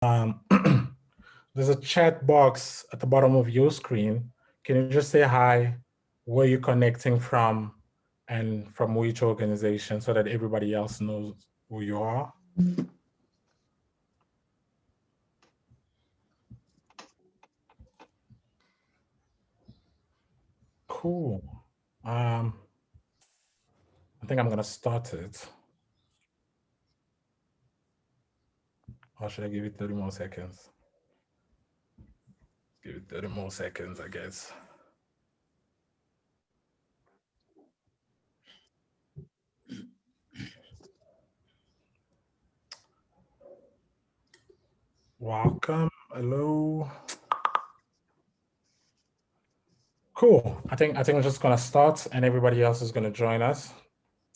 There's a chat box at the bottom of your screen. Can you just say hi, where you're connecting from, and from which organization so that everybody else knows who you are? Cool. Um, I think I'm gonna start it. Or should I give it 30 more seconds? Give it 30 more seconds, I guess. Welcome. Hello. Cool. I think we're just gonna start and everybody else is gonna join us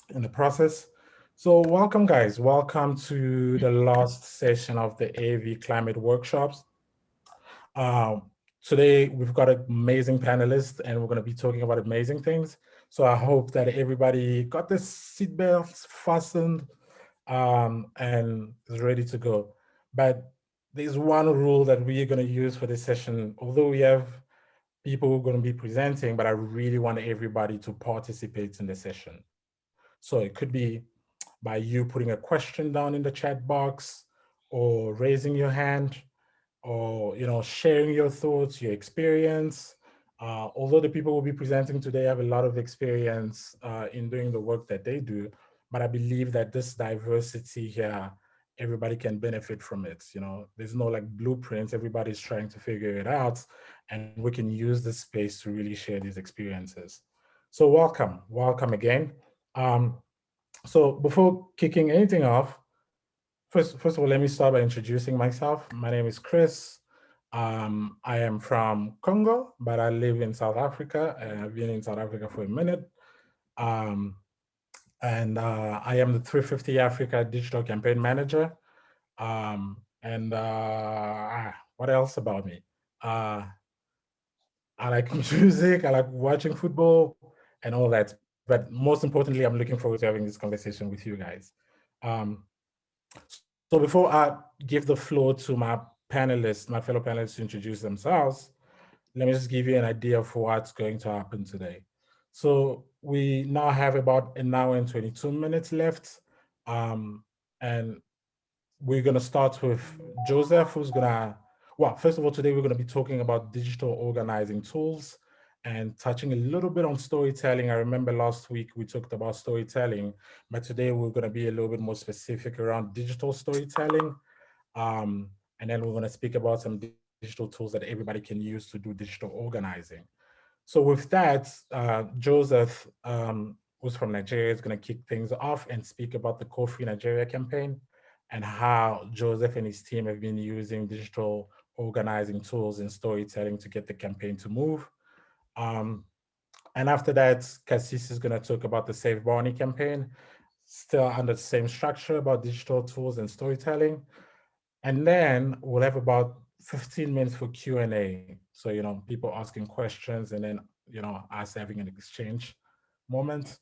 in the process. So welcome guys, welcome to the last session of the AV climate workshops. Um, Today we've got amazing panelists and we're gonna be talking about amazing things. So I hope that everybody got their seatbelts fastened and is ready to go. But there's one rule that we're gonna use for this session, although we have people who are going to be presenting, but I really want everybody to participate in the session. So it could be by you putting a question down in the chat box or raising your hand or sharing your thoughts, your experience. Although the people who will be presenting today have a lot of experience in doing the work that they do, but I believe that this diversity here, everybody can benefit from it. There's no like blueprints, everybody's trying to figure it out, and we can use this space to really share these experiences. So welcome again. Um, so before kicking anything off, first of all, let me start by introducing myself. My name is Chris. I am from Congo, but I live in South Africa. And I've been in South Africa for a minute. Um, and I am the 350 Africa Digital Campaign Manager. What else about me? I like music, I like watching football and all that. But most importantly, I'm looking forward to having this conversation with you guys. Um, so before I give the floor to my panelists, my fellow panelists to introduce themselves, let me just give you an idea of what's going to happen today. So we now have about an hour and 22 minutes left. And we're going to start with Joseph, who's going to, well, first of all, today we're going to be talking about digital organizing tools and touching a little bit on storytelling. I remember last week we talked about storytelling, but today we're going to be a little bit more specific around digital storytelling. And then we're going to speak about some digital tools that everybody can use to do digital organizing. So with that, Joseph, who's from Nigeria, is going to kick things off and speak about the Coffee Nigeria campaign and how Joseph and his team have been using digital organizing tools and storytelling to get the campaign to move. Um, and after that, Cassis is going to talk about the Save Barney campaign, still under the same structure about digital tools and storytelling. And then we'll have about 15 minutes for Q&A. So, people asking questions and then, us having an exchange moment.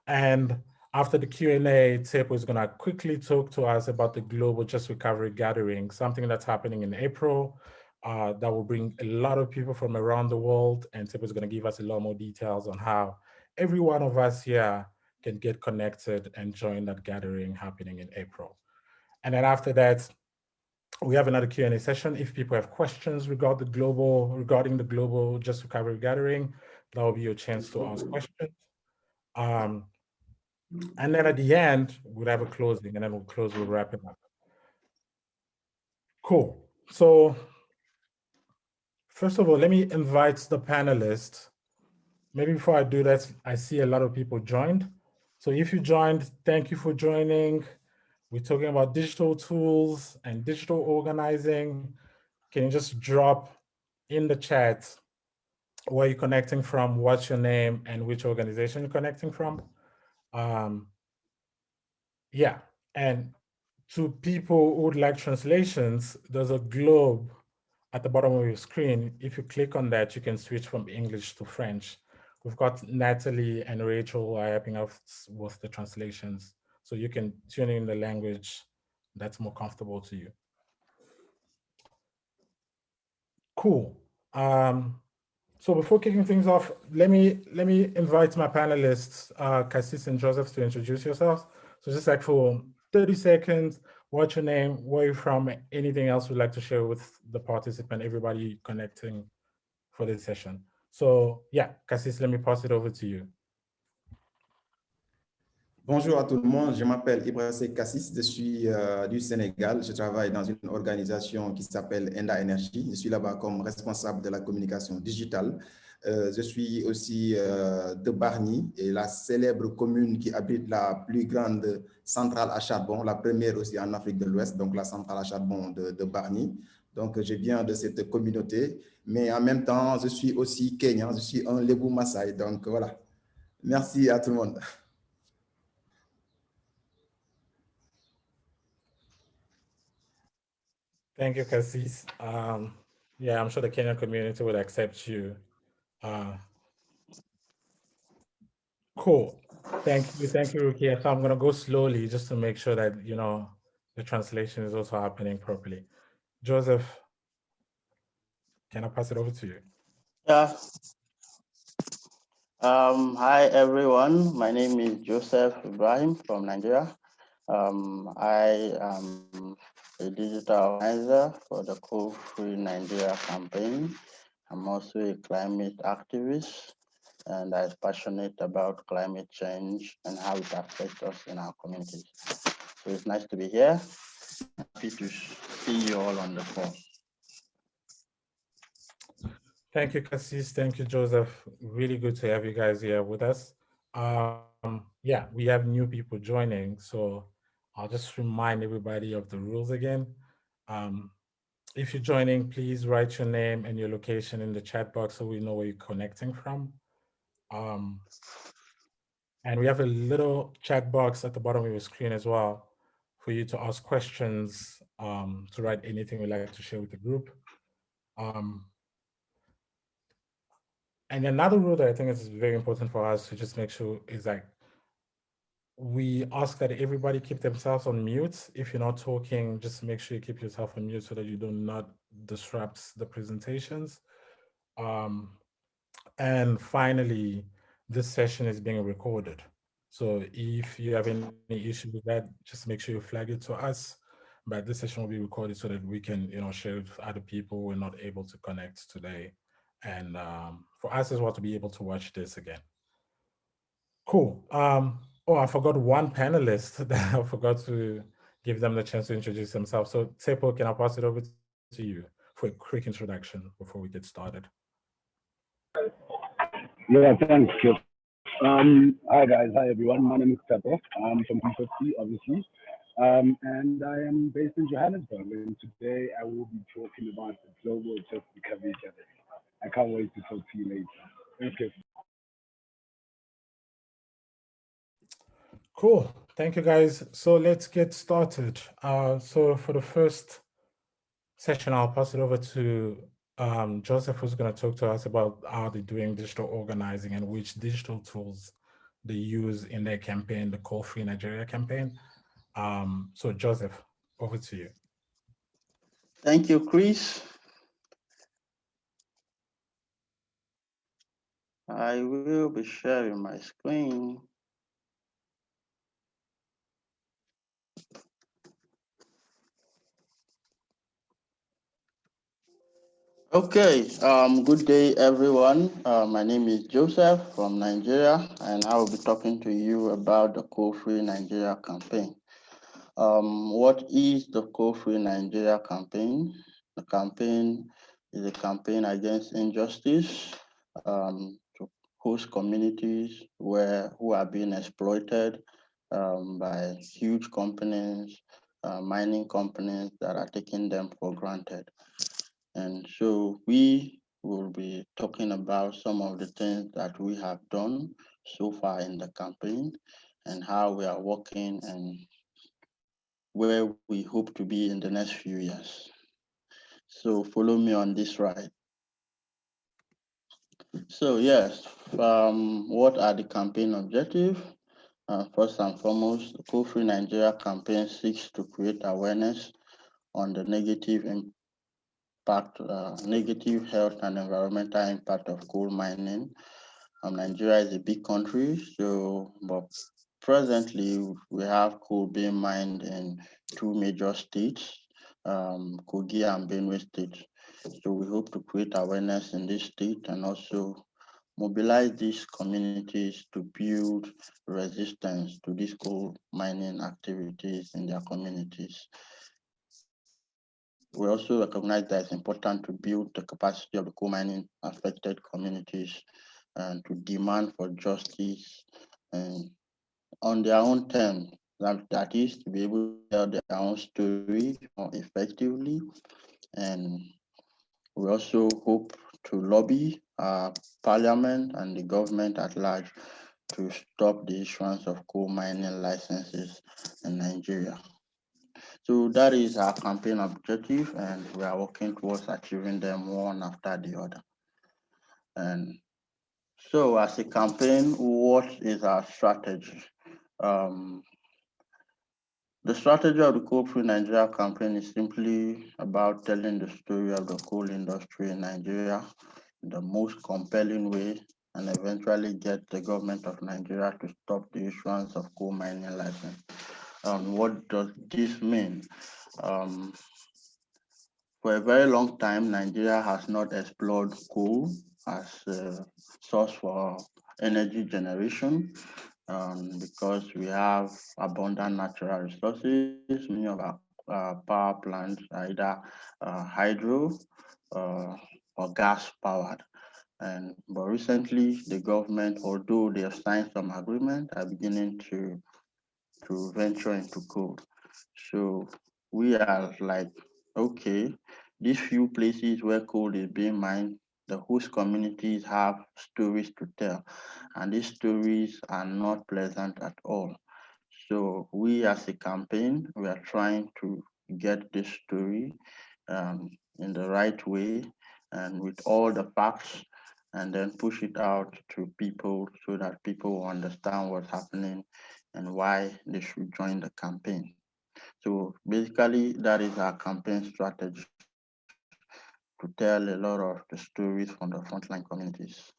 And after the Q&A, Tip is gonna quickly talk to us about the Global Just Recovery Gathering, something that's happening in April that will bring a lot of people from around the world. And Tip is gonna give us a lot more details on how every one of us here can get connected and join that gathering happening in April. And then after that, we have another Q&A session. If people have questions regarding the Global Just Recovery Gathering, that will be your chance to ask questions. Um, and then at the end, we'll have a closing, and then we'll wrap it up. Cool. So first of all, let me invite the panelists. Maybe before I do that, I see a lot of people joined. So if you joined, thank you for joining. We're talking about digital tools and digital organizing. Can you just drop in the chat where you're connecting from, what's your name, and which organization you're connecting from? Yeah, and to people who would like translations, there's a globe at the bottom of your screen. If you click on that, you can switch from English to French. We've got Natalie and Rachel who are helping us with the translations. So you can tune in the language that's more comfortable to you. Cool. So before kicking things off, let me invite my panelists, Cassis and Joseph, to introduce yourselves. So just like for 30 seconds, what's your name, where you're from, anything else you'd like to share with the participant, everybody connecting for this session. So yeah, Cassis, let me pass it over to you. Bonjour à tout le monde, je m'appelle Ibrahim Kassis, je suis du Sénégal, je travaille dans une organisation qui s'appelle Enda Energy, je suis là-bas comme responsable de la communication digitale. Je suis aussi de Bargny, et la célèbre commune qui abrite la plus grande centrale à charbon, la première aussi en Afrique de l'Ouest, donc la centrale à charbon de Bargny. Donc je viens de cette communauté, mais en même temps je suis aussi Kenyan, je suis un Lébou Maasai, donc voilà. Merci à tout le monde. Thank you, Cassis. Yeah, I'm sure the Kenyan community would accept you. Cool. Thank you, Rukia. So I'm going to go slowly just to make sure that, you know, the translation is also happening properly. Joseph, can I pass it over to you? Yeah. Hi, everyone. My name is Joseph Ibrahim from Nigeria. I am a digital organizer for the Coal-Free Nigeria campaign. I'm also a climate activist, and I'm passionate about climate change and how it affects us in our communities. So it's nice to be here. Happy to see you all on the call. Thank you, Cassis. Thank you, Joseph. Really good to have you guys here with us. Yeah, we have new people joining, so I'll just remind everybody of the rules again. If you're joining, please write your name and your location in the chat box so we know where you're connecting from. And we have a little chat box at the bottom of your screen as well for you to ask questions, to write anything you'd like to share with the group. And another rule that I think is very important for us to just make sure is like, we ask that everybody keep themselves on mute. If you're not talking, just make sure you keep yourself on mute so that you do not disrupt the presentations. And finally, this session is being recorded. So if you have any issue with that, just make sure you flag it to us. But this session will be recorded so that we can, you know, share it with other people who are not able to connect today. And for us as well to be able to watch this again. Cool. Oh, I forgot one panelist that I forgot to give them the chance to introduce themselves. So Tepo, can I pass it over to you for a quick introduction before we get started? Yeah, thanks, Kip. Hi guys, hi everyone. My name is Tepo. I'm from P50, obviously. And I am based in Johannesburg. And today I will be talking about the global justice. I can't wait to talk to you later. Thank you. Cool. Thank you, guys. So let's get started. So for the first session, I'll pass it over to Joseph, who's going to talk to us about how they're doing digital organizing and which digital tools they use in their campaign, the Coal-Free Nigeria campaign. So Joseph, over to you. Thank you, Chris. I will be sharing my screen. Okay, good day, everyone. My name is Joseph from Nigeria, and I will be talking to you about the Coal-Free Nigeria campaign. What is the Coal-Free Nigeria campaign? The campaign is a campaign against injustice to host communities who are being exploited by huge companies, mining companies that are taking them for granted. And so we will be talking about some of the things that we have done so far in the campaign and how we are working and where we hope to be in the next few years. So follow me on this ride. So yes, what are the campaign objectives? First and foremost, the Coal-Free Nigeria campaign seeks to create awareness on the negative negative health and environmental impact of coal mining. Nigeria is a big country, but presently we have coal being mined in 2 major states, Kogi and Benue State. So we hope to create awareness in this state and also mobilize these communities to build resistance to these coal mining activities in their communities. We also recognize that it's important to build the capacity of the coal mining affected communities and to demand for justice and on their own terms, that is to be able to tell their own story more effectively. And we also hope to lobby Parliament and the government at large to stop the issuance of coal mining licenses in Nigeria. So that is our campaign objective, and we are working towards achieving them one after the other. And so as a campaign, what is our strategy? The strategy of the Coal-Free Nigeria campaign is simply about telling the story of the coal industry in Nigeria in the most compelling way and eventually get the government of Nigeria to stop the issuance of coal mining license. What does this mean? For a very long time, Nigeria has not explored coal as a source for energy generation. Because we have abundant natural resources. Many of our power plants are either hydro or gas powered. But recently, the government, although they have signed some agreement, are beginning to venture into coal. So we are like, okay, these few places where coal is being mined, the host communities have stories to tell, and these stories are not pleasant at all. So we as a campaign, we are trying to get this story in the right way and with all the facts, and then push it out to people so that people will understand what's happening and why they should join the campaign. So basically, that is our campaign strategy, to tell a lot of the stories from the frontline communities.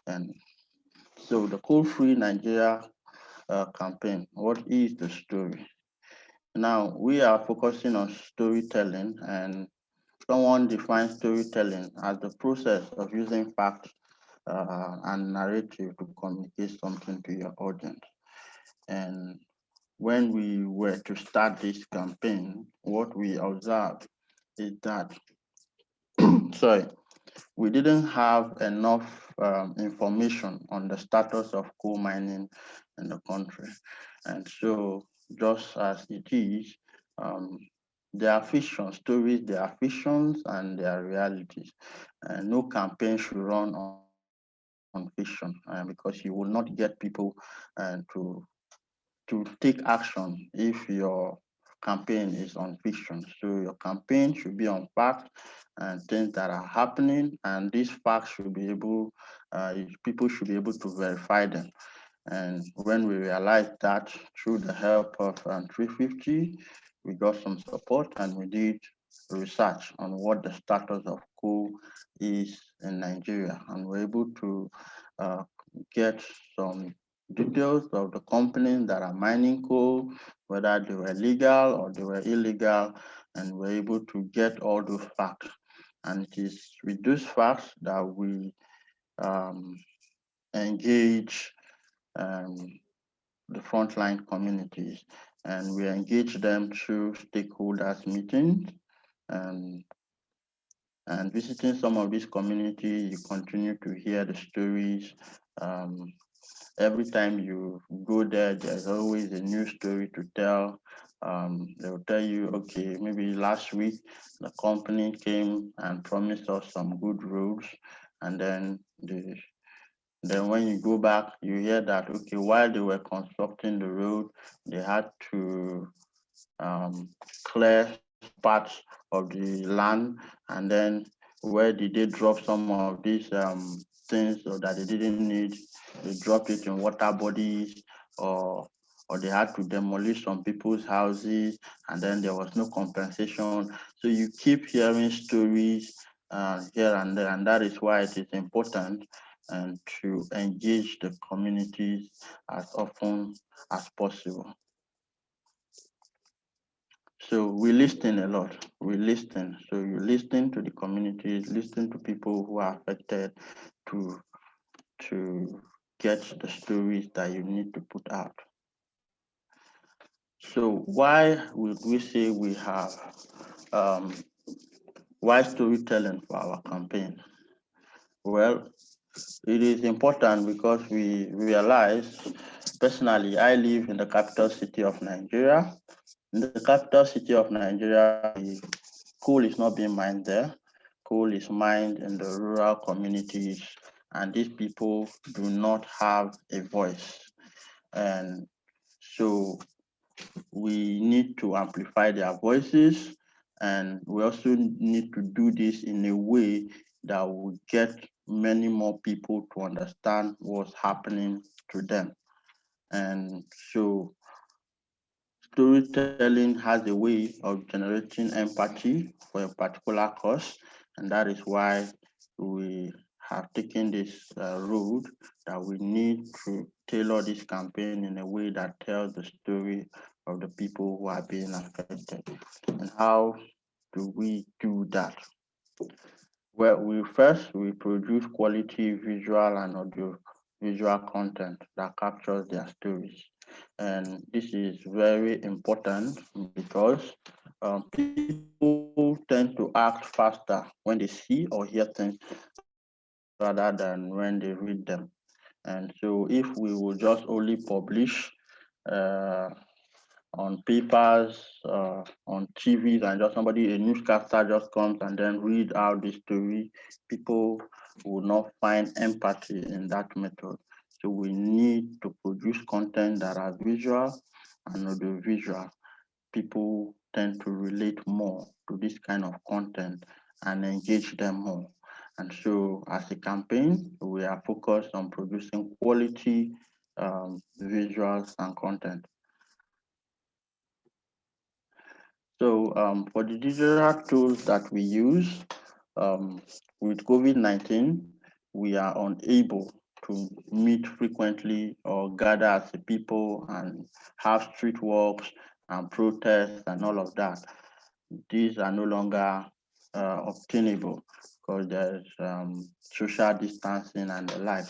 And so the Coal-Free Nigeria campaign, what is the story? Now, we are focusing on storytelling, and someone defines storytelling as the process of using facts and narrative to communicate something to your audience. And when we were to start this campaign, what we observed is that, sorry, we didn't have enough information on the status of coal mining in the country. And so just as it is, there are fiction stories, there are fictions, and there are realities. And no campaign should run on fiction because you will not get people to take action if your campaign is on fiction. So your campaign should be on facts and things that are happening, and these facts should be able, people should be able to verify them. And when we realized that through the help of 350, we got some support and we did research on what the status of coal is in Nigeria, and we're able to get some details of the companies that are mining coal, whether they were legal or they were illegal, and we're able to get all those facts. And it is with those facts that we engage the frontline communities, and we engage them through stakeholders meetings and visiting some of these communities. You continue to hear the stories. Every time you go there, there's always a new story to tell. They'll tell you, okay, maybe last week the company came and promised us some good roads, and then when you go back, you hear that, okay, while they were constructing the road, they had to clear parts of the land, and then where did they drop some of these things that they didn't need? They dropped it in water bodies or or they had to demolish some people's houses, and then there was no compensation. So you keep hearing stories here and there, and that is why it is important and to engage the communities as often as possible. So we listen a lot. We listen. So you listen to the communities, listen to people who are affected to get the stories that you need to put out. So why would we say we have why storytelling for our campaign? Well, it is important because we realize, personally, I live in the capital city of Nigeria. In the capital city of Nigeria, coal is not being mined there. Coal is mined in the rural communities, and these people do not have a voice. And so we need to amplify their voices, and we also need to do this in a way that will get many more people to understand what's happening to them. And so storytelling has a way of generating empathy for a particular cause, and that is why we have taken this road that we need to tailor this campaign in a way that tells the story of the people who are being affected. And how do we do that? Well, we produce quality visual and audio visual content that captures their stories. And this is very important because people tend to act faster when they see or hear things rather than when they read them. And so if we will just only publish on papers, on TVs, and just somebody, a newscaster just comes and then read out the story, people will not find empathy in that method. So we need to produce content that are visual and audiovisual. People tend to relate more to this kind of content and engage them more. And so as a campaign, we are focused on producing quality visuals and content. So for the digital tools that we use, with COVID-19, we are unable to meet frequently or gather as a people and have street walks and protests and all of that. These are no longer obtainable because there's social distancing and the like.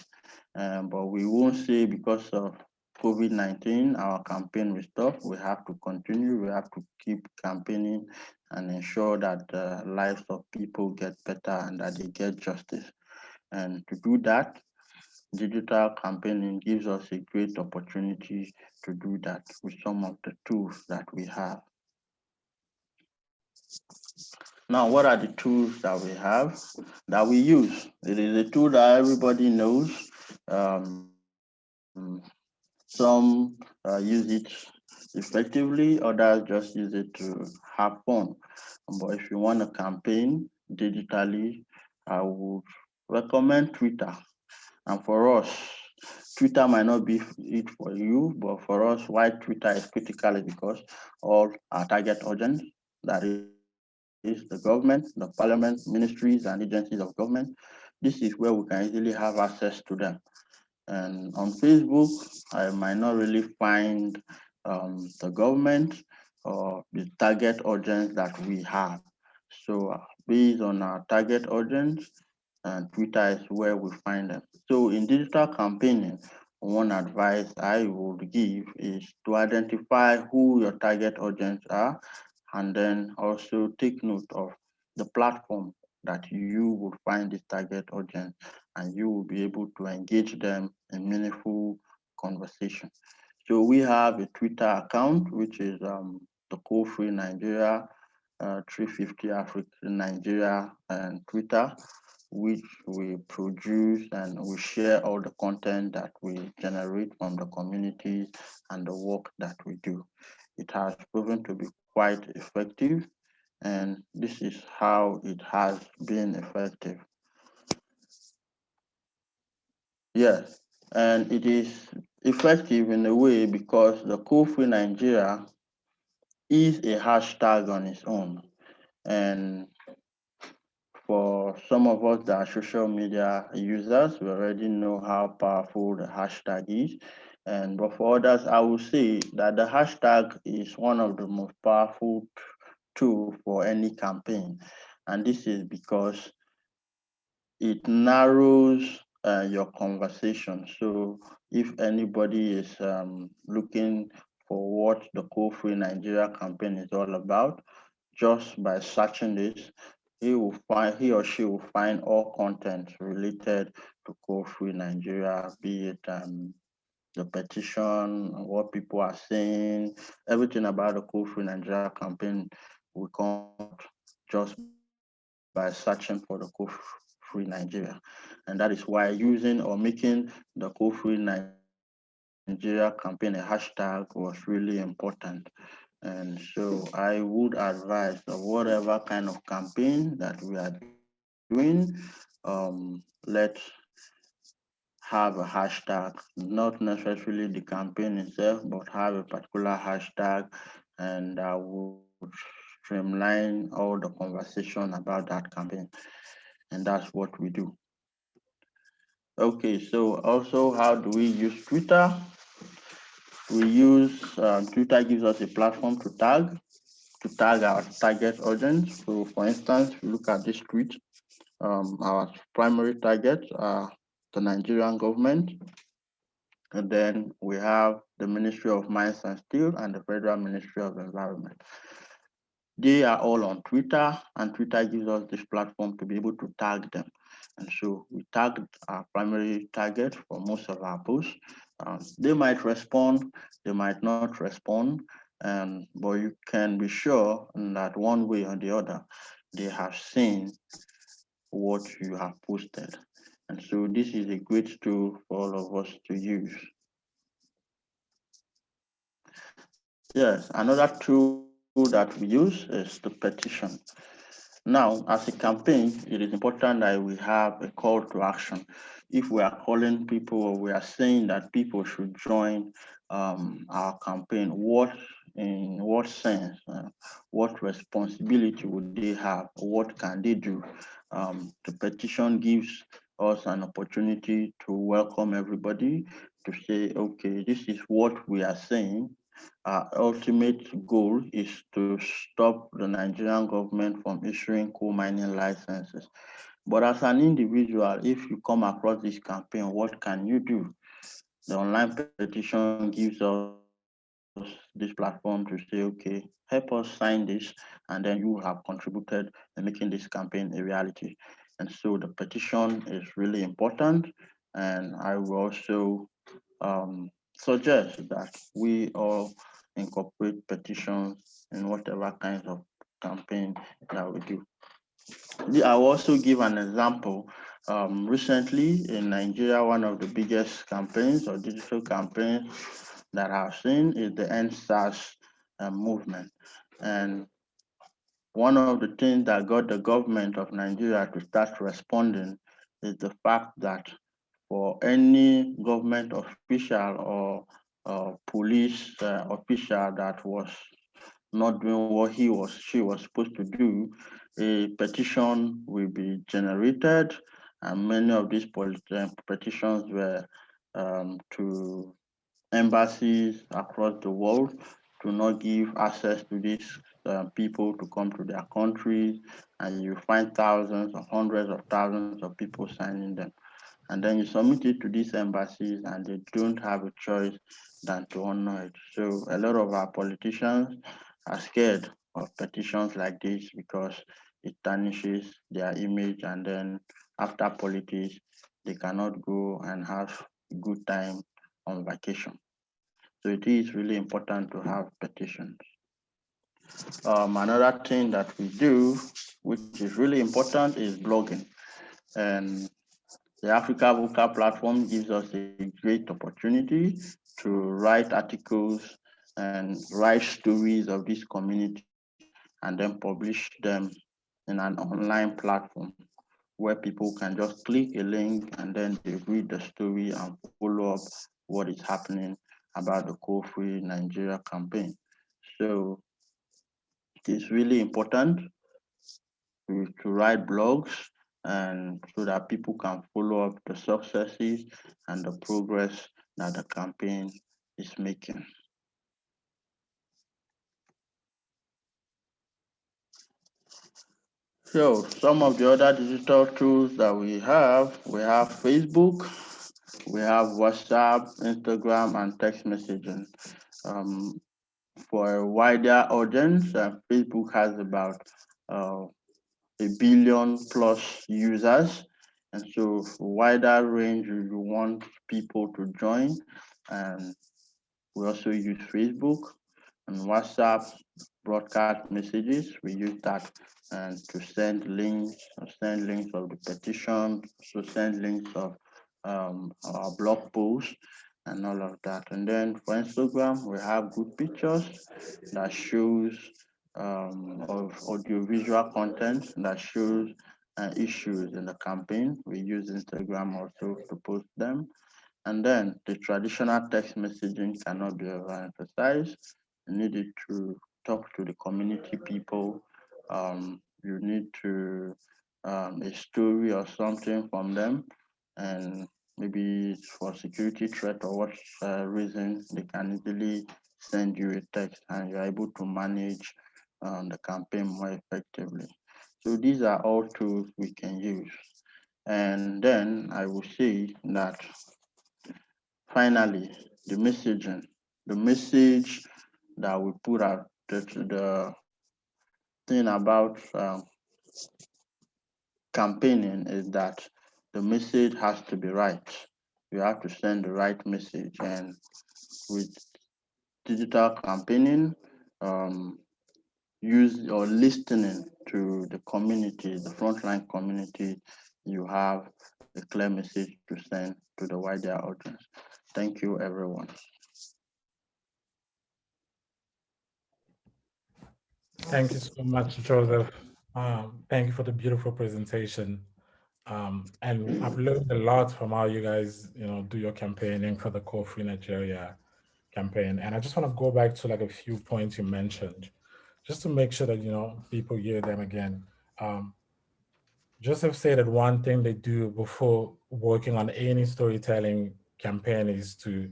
But we won't say because of COVID-19, our campaign will stop. We have to continue. We have to keep campaigning and ensure that the lives of people get better and that they get justice. And to do that, digital campaigning gives us a great opportunity to do that with some of the tools that we have. Now, what are the tools that we have that we use? It is a tool that everybody knows. Some use it effectively, others just use it to have fun. But if you want to campaign digitally, I would recommend Twitter. And for us, Twitter might not be it for you, but for us, why Twitter is critical is because all our target audience, that is the government, the parliament, ministries, and agencies of government, this is where we can easily have access to them. And on Facebook, I might not really find the government or the target audience that we have. So based on our target audience, and Twitter is where we find them. So in digital campaigning, one advice I would give is to identify who your target audience are, and then also take note of the platform that you will find this target audience, and you will be able to engage them in meaningful conversation. So we have a Twitter account, which is the Co-Free Nigeria, 350 Africa Nigeria, and Twitter, which we produce and we share all the content that we generate from the community and the work that we do. It has proven to be quite effective, and this is how it has been effective. Yes, and it is effective in a way because the Code Free Nigeria is a hashtag on its own. And for some of us that are social media users, we already know how powerful the hashtag is. But for others, I will say that the hashtag is one of the most powerful tools for any campaign. And this is because it narrows your conversation. So if anybody is looking for what the Code Free Nigeria campaign is all about, just by searching this, he or she will find all content related to Code Free Nigeria, be it the petition, what people are saying, everything about the Code Free Nigeria campaign will come just by searching for the Code Free Nigeria. And that is why using or making the Code Free Nigeria campaign a hashtag was really important. And so I would advise that whatever kind of campaign that we are doing, let's have a hashtag, not necessarily the campaign itself, but have a particular hashtag, and I would streamline all the conversation about that campaign. And that's what we do. Okay, so also, how do we use Twitter? We use Twitter gives us a platform to tag our target audience. So for instance, if you look at this tweet, our primary targets are the Nigerian government, and then we have the Ministry of Mines and Steel and the Federal Ministry of Environment. They are all on Twitter, and Twitter gives us this platform to be able to tag them. And so we tagged our primary target for most of our posts. They might respond, they might not respond, but you can be sure that one way or the other, they have seen what you have posted. And so this is a great tool for all of us to use. Yes, another tool that we use is the petition. Now, as a campaign, it is important that we have a call to action. If we are calling people or we are saying that people should join our campaign, in what sense, what responsibility would they have, what can they do? The petition gives us an opportunity to welcome everybody, to say, okay, this is what we are saying. Our ultimate goal is to stop the Nigerian government from issuing coal mining licenses. But as an individual, if you come across this campaign, what can you do? The online petition gives us this platform to say, okay, help us sign this, and then you have contributed in making this campaign a reality. And so the petition is really important, and I will also suggest that we all incorporate petitions in whatever kinds of campaign that we do. I will also give an example. Recently in Nigeria, one of the biggest campaigns or digital campaigns that I've seen is the EndSARS movement. And one of the things that got the government of Nigeria to start responding is the fact that for any government official or police official that was not doing what she was supposed to do, a petition will be generated, and many of these petitions were to embassies across the world to not give access to these people to come to their countries, and you find thousands or hundreds of thousands of people signing them. And then you submit it to these embassies, and they don't have a choice than to honor it. So a lot of our politicians are scared of petitions like this because it tarnishes their image, and then after politics, they cannot go and have a good time on vacation. So it is really important to have petitions. Another thing that we do, which is really important, is blogging. And the Africa Vocal platform gives us a great opportunity to write articles and write stories of this community and then publish them in an online platform where people can just click a link and then they read the story and follow up what is happening about the coal-free Nigeria campaign. So it's really important to write blogs, and so that people can follow up the successes and the progress that the campaign is making. So some of the other digital tools that we have Facebook, we have WhatsApp, Instagram, and text messaging. For a wider audience, Facebook has about 1 billion plus users. And so for wider range, you want people to join. And we also use Facebook and WhatsApp broadcast messages. We use that and to send links of the petition, to send links of our blog posts and all of that. And then for Instagram, we have good pictures that shows of audiovisual content that shows issues in the campaign. We use Instagram also to post them. And then the traditional text messaging cannot be overemphasized. You need to talk to the community people. You need to a story or something from them, and maybe for security threat or what reason, they can easily send you a text, and you're able to manage the campaign more effectively. So these are all tools we can use. And then I will say that finally, the messaging, the message that we put out, the thing about campaigning is that the message has to be right. You have to send the right message, and with digital campaigning, use or listening to the community, the frontline community, you have a clear message to send to the wider audience. Thank you, everyone. Thank you so much, Joseph. Thank you for the beautiful presentation. And I've learned a lot from how you guys, do your campaigning for the Coal-Free Nigeria campaign. And I just want to go back to like a few points you mentioned, just to make sure that, people hear them again. Joseph said that one thing they do before working on any storytelling campaign is to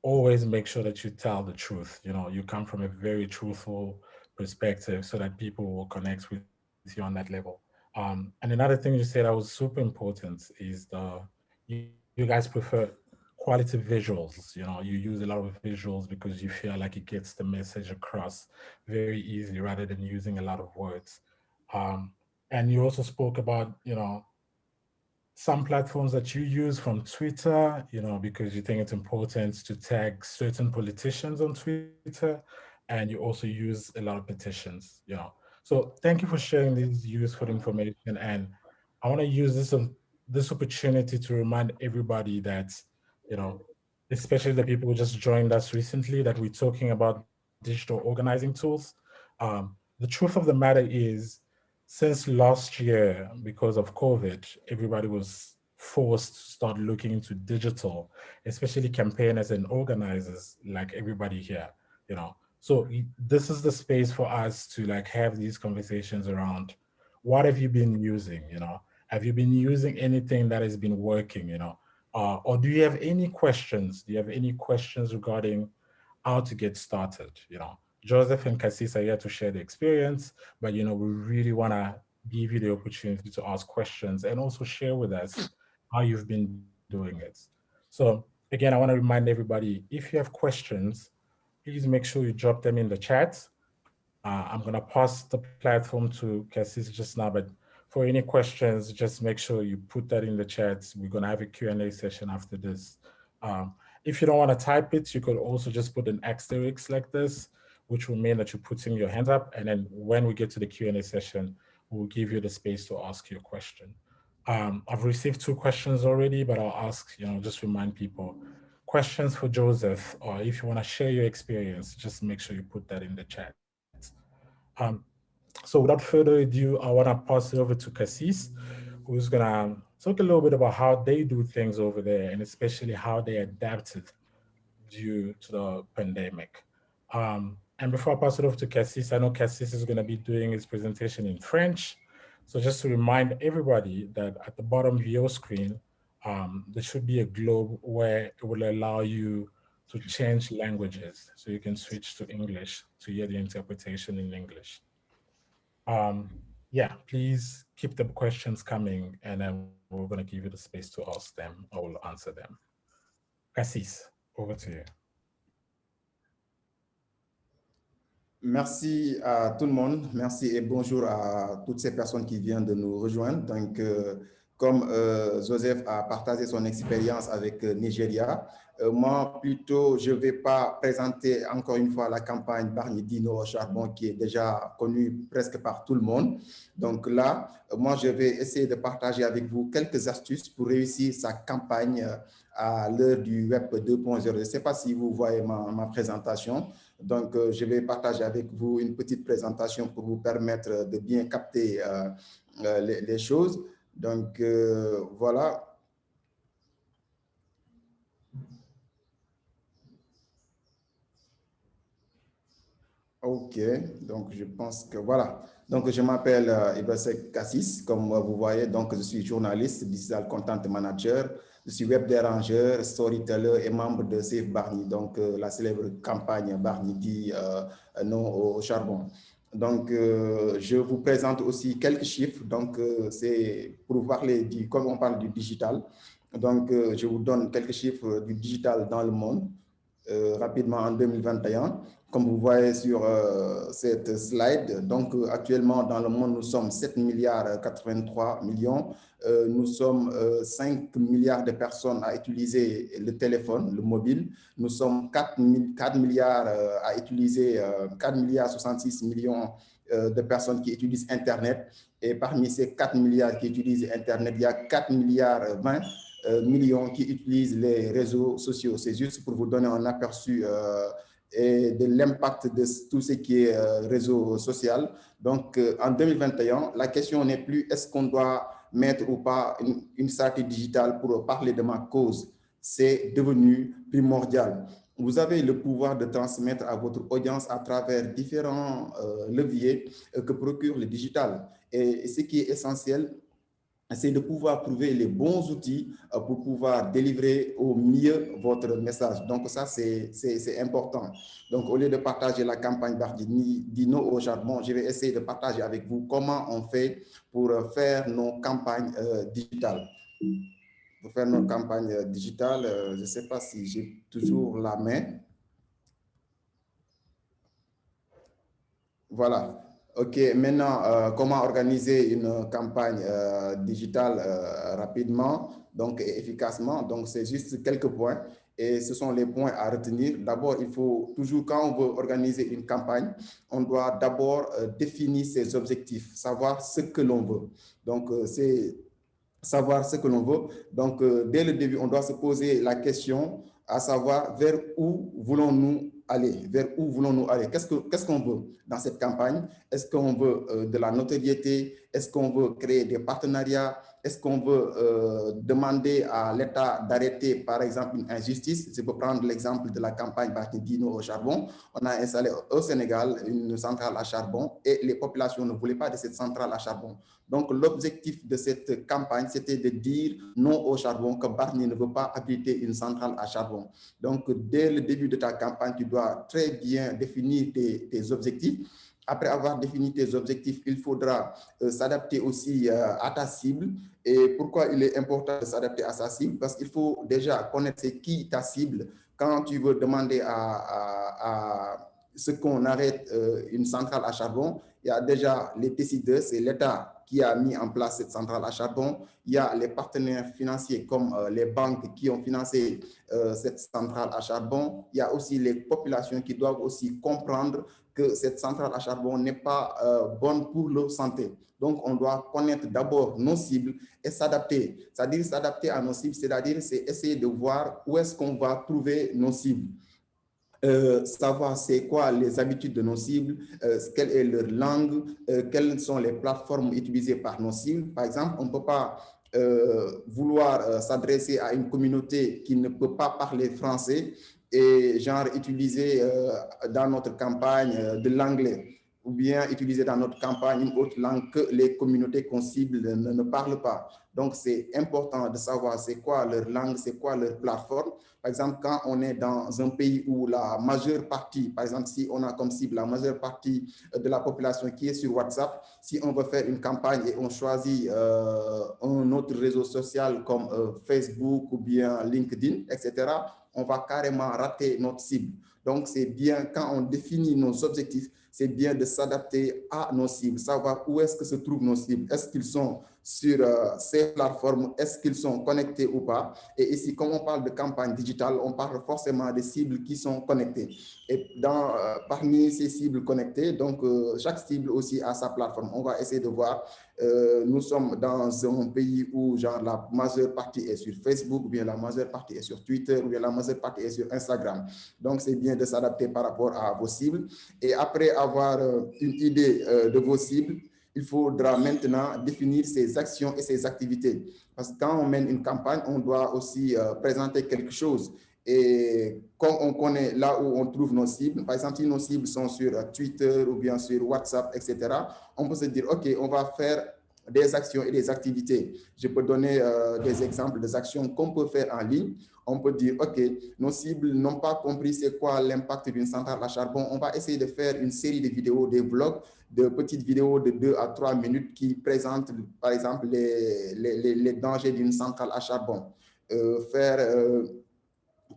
always make sure that you tell the truth. You come from a very truthful perspective so that people will connect with you on that level. And another thing you said that was super important is you guys prefer quality visuals. You use a lot of visuals because you feel like it gets the message across very easy rather than using a lot of words. And you also spoke about, some platforms that you use from Twitter, because you think it's important to tag certain politicians on Twitter, and you also use a lot of petitions, So thank you for sharing this useful information. And I want to use this opportunity to remind everybody that, especially the people who just joined us recently, that we're talking about digital organizing tools. The truth of the matter is, since last year, because of COVID, everybody was forced to start looking into digital, especially campaigners and organizers, like everybody here, So this is the space for us to like have these conversations around what have you been using, Have you been using anything that has been working, or do you have any questions? Do you have any questions regarding how to get started, Joseph and Cassis are here to share the experience, but we really want to give you the opportunity to ask questions and also share with us how you've been doing it. So again, I want to remind everybody, if you have questions, please make sure you drop them in the chat. I'm going to pass the platform to Cassis just now, but for any questions, just make sure you put that in the chat. We're going to have a Q&A session after this. If you don't want to type it, you could also just put an asterisk like this, which will mean that you're putting your hand up. And then when we get to the Q&A session, we'll give you the space to ask your question. I've received 2 questions already, but I'll ask, just remind people. Questions for Joseph, or if you want to share your experience, just make sure you put that in the chat. So without further ado, I want to pass it over to Cassis, who's going to talk a little bit about how they do things over there, and especially how they adapted due to the pandemic. And before I pass it off to Cassis, I know Cassis is going to be doing his presentation in French. So just to remind everybody that at the bottom of your screen, there should be a globe where it will allow you to change languages. So you can switch to English to hear the interpretation in English. Yeah, please keep the questions coming, and then we're going to give you the space to ask them. I will answer them. Cassis, over to you. Merci à tout le monde. Merci et bonjour à toutes ces personnes qui viennent de nous rejoindre. Donc, comme Joseph a partagé son expérience avec Nigeria, moi, plutôt, je ne vais pas présenter encore une fois la campagne Bargny Dino au charbon qui est déjà connue presque par tout le monde. Donc là, moi, je vais essayer de partager avec vous quelques astuces pour réussir sa campagne à l'heure du Web 2.0. Je ne sais pas si vous voyez ma présentation. Donc, je vais partager avec vous une petite présentation pour vous permettre de bien capter les choses. Donc, voilà. OK, donc je pense que voilà. Donc, je m'appelle Ibrahim Cassis, comme vous voyez. Donc, je suis journaliste, digital content manager. Je suis web dérangeur, storyteller et membre de Save Bargny, donc la célèbre campagne Bargny dit non au charbon. Donc, je vous présente aussi quelques chiffres. Donc, c'est pour parler comme on parle du digital. Donc, je vous donne quelques chiffres du digital dans le monde rapidement en 2021. Comme vous voyez sur cette slide, donc actuellement dans le monde, nous sommes 7 milliards 83 millions. Nous sommes 5 milliards de personnes à utiliser le téléphone, le mobile. Nous sommes 4 milliards à utiliser, 4 milliards 66 millions de personnes qui utilisent Internet. Et parmi ces 4 milliards qui utilisent Internet, il y a 4 milliards 20 millions qui utilisent les réseaux sociaux. C'est juste pour vous donner un aperçu et de l'impact de tout ce qui est réseau social. Donc, en 2021, la question n'est plus est-ce qu'on doit mettre ou pas une stratégie digitale pour parler de ma cause. C'est devenu primordial. Vous avez le pouvoir de transmettre à votre audience à travers différents leviers que procure le digital. Et ce qui est essentiel, c'est de pouvoir trouver les bons outils pour pouvoir délivrer au mieux votre message. Donc ça, c'est important. Donc au lieu de partager la campagne Bargny Dino au charbon, je vais essayer de partager avec vous comment on fait pour faire nos campagnes digitales. Pour faire nos campagnes digitales, je ne sais pas si j'ai toujours la main. Voilà. OK, maintenant, comment organiser une campagne digitale rapidement donc, et efficacement? Donc, c'est juste quelques points et ce sont les points à retenir. D'abord, il faut toujours, quand on veut organiser une campagne, on doit d'abord définir ses objectifs, savoir ce que l'on veut. Donc, c'est savoir ce que l'on veut. Donc, dès le début, on doit se poser la question à savoir vers où voulons-nous aller, vers où voulons-nous aller, qu'est-ce qu'on veut dans cette campagne? Est-ce qu'on veut de la notoriété? Est-ce qu'on veut créer des partenariats? Est-ce qu'on veut demander à l'État d'arrêter, par exemple, une injustice? Je peux prendre l'exemple de la campagne Bargny Dino au charbon. On a installé au Sénégal une centrale à charbon et les populations ne voulaient pas de cette centrale à charbon. Donc, l'objectif de cette campagne, c'était de dire non au charbon, que Bargny ne veut pas abriter une centrale à charbon. Donc, dès le début de ta campagne, tu dois très bien définir tes objectifs. Après avoir défini tes objectifs, il faudra s'adapter aussi à ta cible. Et pourquoi il est important de s'adapter à sa cible? Parce qu'il faut déjà connaître c'est qui ta cible. Quand tu veux demander à ce qu'on arrête une centrale à charbon, il y a déjà les décideurs, c'est l'État qui a mis en place cette centrale à charbon. Il y a les partenaires financiers comme les banques qui ont financé cette centrale à charbon. Il y a aussi les populations qui doivent aussi comprendre que cette centrale à charbon n'est pas bonne pour leur santé. Donc, on doit connaître d'abord nos cibles et s'adapter. C'est-à-dire s'adapter à nos cibles, c'est-à-dire c'est essayer de voir où est-ce qu'on va trouver nos cibles. savoir c'est quoi les habitudes de nos cibles, quelle est leur langue, quelles sont les plateformes utilisées par nos cibles. Par exemple, on ne peut pas vouloir s'adresser à une communauté qui ne peut pas parler français et genre utiliser dans notre campagne de l'anglais, ou bien utiliser dans notre campagne une autre langue que les communautés qu'on cible ne parlent pas. Donc, c'est important de savoir c'est quoi leur langue, c'est quoi leur plateforme. Par exemple, quand on est dans un pays où la majeure partie, par exemple, si on a comme cible la majeure partie de la population qui est sur WhatsApp, si on veut faire une campagne et on choisit un autre réseau social comme Facebook ou bien LinkedIn, etc., on va carrément rater notre cible. Donc, c'est bien quand on définit nos objectifs, c'est bien de s'adapter à nos cibles, savoir où est-ce que se trouvent nos cibles. Est-ce qu'ils sont sur ces plateformes? Est-ce qu'ils sont connectés ou pas? Et ici, comme on parle de campagne digitale, on parle forcément des cibles qui sont connectées. Et parmi ces cibles connectées, donc chaque cible aussi a sa plateforme. On va essayer de voir. Nous sommes dans un pays où genre, la majeure partie est sur Facebook, ou bien la majeure partie est sur Twitter, ou bien la majeure partie est sur Instagram. Donc, c'est bien de s'adapter par rapport à vos cibles. Et après avoir une idée de vos cibles, il faudra maintenant définir ses actions et ses activités. Parce que quand on mène une campagne, on doit aussi présenter quelque chose. Et comme on connaît là où on trouve nos cibles, par exemple, si nos cibles sont sur Twitter ou bien sur WhatsApp, etc., on peut se dire, OK, on va faire des actions et des activités. Je peux donner des exemples des actions qu'on peut faire en ligne. On peut dire, OK, nos cibles n'ont pas compris c'est quoi l'impact d'une centrale à charbon. On va essayer de faire une série de vidéos, des vlogs, de petites vidéos de 2 à 3 minutes qui présentent, par exemple, les dangers d'une centrale à charbon.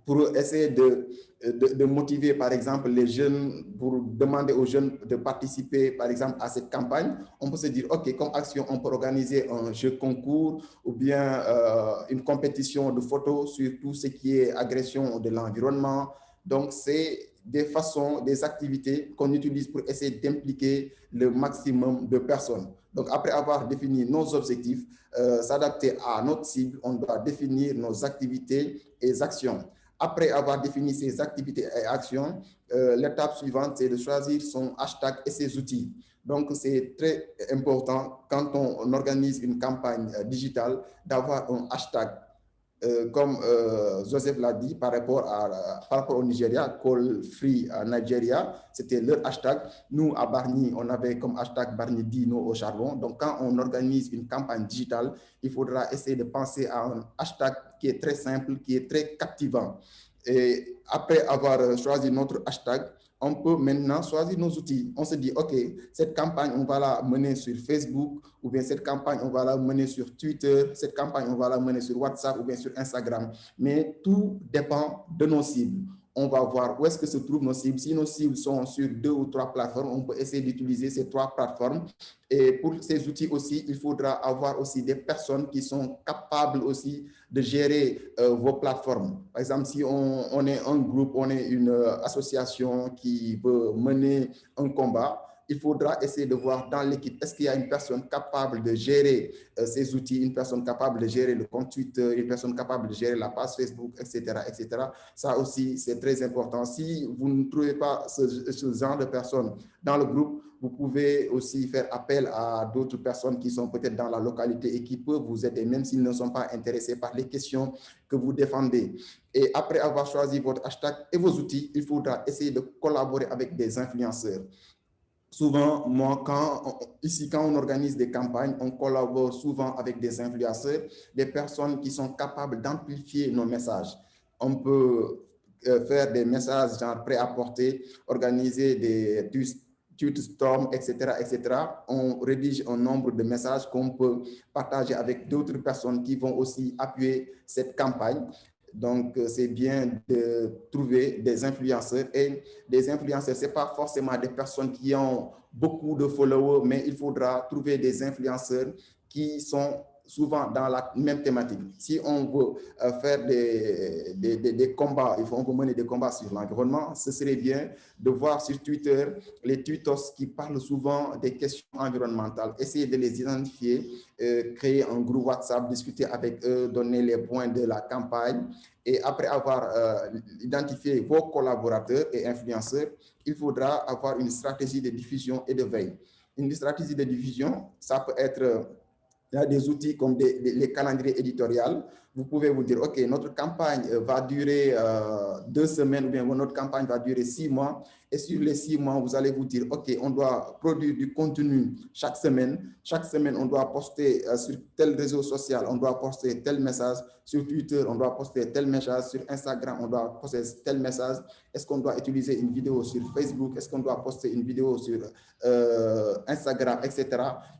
Pour essayer de motiver, par exemple, les jeunes, pour demander aux jeunes de participer, par exemple, à cette campagne, on peut se dire, OK, comme action, on peut organiser un jeu concours ou bien une compétition de photos sur tout ce qui est agression de l'environnement. Donc, c'est des façons, des activités qu'on utilise pour essayer d'impliquer le maximum de personnes. Donc, après avoir défini nos objectifs, s'adapter à notre cible, on doit définir nos activités et actions. Après avoir défini ses activités et actions, l'étape suivante, c'est de choisir son hashtag et ses outils. Donc, c'est très important quand on organise une campagne digitale d'avoir un hashtag. Comme Joseph l'a dit, par rapport au Nigeria, Call Free Nigeria, c'était leur hashtag. Nous, à Bargny, on avait comme hashtag Bargny Dino au charbon. Donc, quand on organise une campagne digitale, il faudra essayer de penser à un hashtag qui est très simple, qui est très captivant. Et après avoir choisi notre hashtag, on peut maintenant choisir nos outils. On se dit, OK, cette campagne, on va la mener sur Facebook, ou bien cette campagne, on va la mener sur Twitter, cette campagne, on va la mener sur WhatsApp ou bien sur Instagram. Mais tout dépend de nos cibles. On va voir où est-ce que se trouvent nos cibles. Si nos cibles sont sur 2 ou 3 plateformes, on peut essayer d'utiliser ces 3 plateformes. Et pour ces outils aussi, il faudra avoir aussi des personnes qui sont capables aussi de gérer vos plateformes. Par exemple, si on est un groupe, on est une association qui veut mener un combat, il faudra essayer de voir dans l'équipe, est-ce qu'il y a une personne capable de gérer ces outils, une personne capable de gérer le compte Twitter, une personne capable de gérer la page Facebook, etc., etc. Ça aussi, c'est très important. Si vous ne trouvez pas ce genre de personnes dans le groupe, vous pouvez aussi faire appel à d'autres personnes qui sont peut-être dans la localité et qui peuvent vous aider, même s'ils ne sont pas intéressés par les questions que vous défendez. Et après avoir choisi votre hashtag et vos outils, il faudra essayer de collaborer avec des influenceurs. Souvent, moi, quand on organise des campagnes, on collabore souvent avec des influenceurs, des personnes qui sont capables d'amplifier nos messages. On peut faire des messages genre prêt-à-porter, organiser des tweetstorms, etc., etc. On rédige un nombre de messages qu'on peut partager avec d'autres personnes qui vont aussi appuyer cette campagne. Donc, c'est bien de trouver des influenceurs. Et des influenceurs, ce n'est pas forcément des personnes qui ont beaucoup de followers, mais il faudra trouver des influenceurs qui sont souvent dans la même thématique. Si on veut faire des combats, on veut mener des combats sur l'environnement, ce serait bien de voir sur Twitter les tweetos qui parlent souvent des questions environnementales, essayer de les identifier, créer un groupe WhatsApp, discuter avec eux, donner les points de la campagne. Et après avoir identifié vos collaborateurs et influenceurs, il faudra avoir une stratégie de diffusion et de veille. Une stratégie de diffusion, ça peut être, il y a des outils comme les calendriers éditoriaux. Vous pouvez vous dire, OK, notre campagne va durer 2 semaines ou bien notre campagne va durer 6 mois. Et sur les 6 mois, vous allez vous dire, OK, on doit produire du contenu chaque semaine. Chaque semaine, on doit poster sur tel réseau social, on doit poster tel message. Sur Twitter, on doit poster tel message. Sur Instagram, on doit poster tel message. Est-ce qu'on doit utiliser une vidéo sur Facebook? Est-ce qu'on doit poster une vidéo sur Instagram, etc.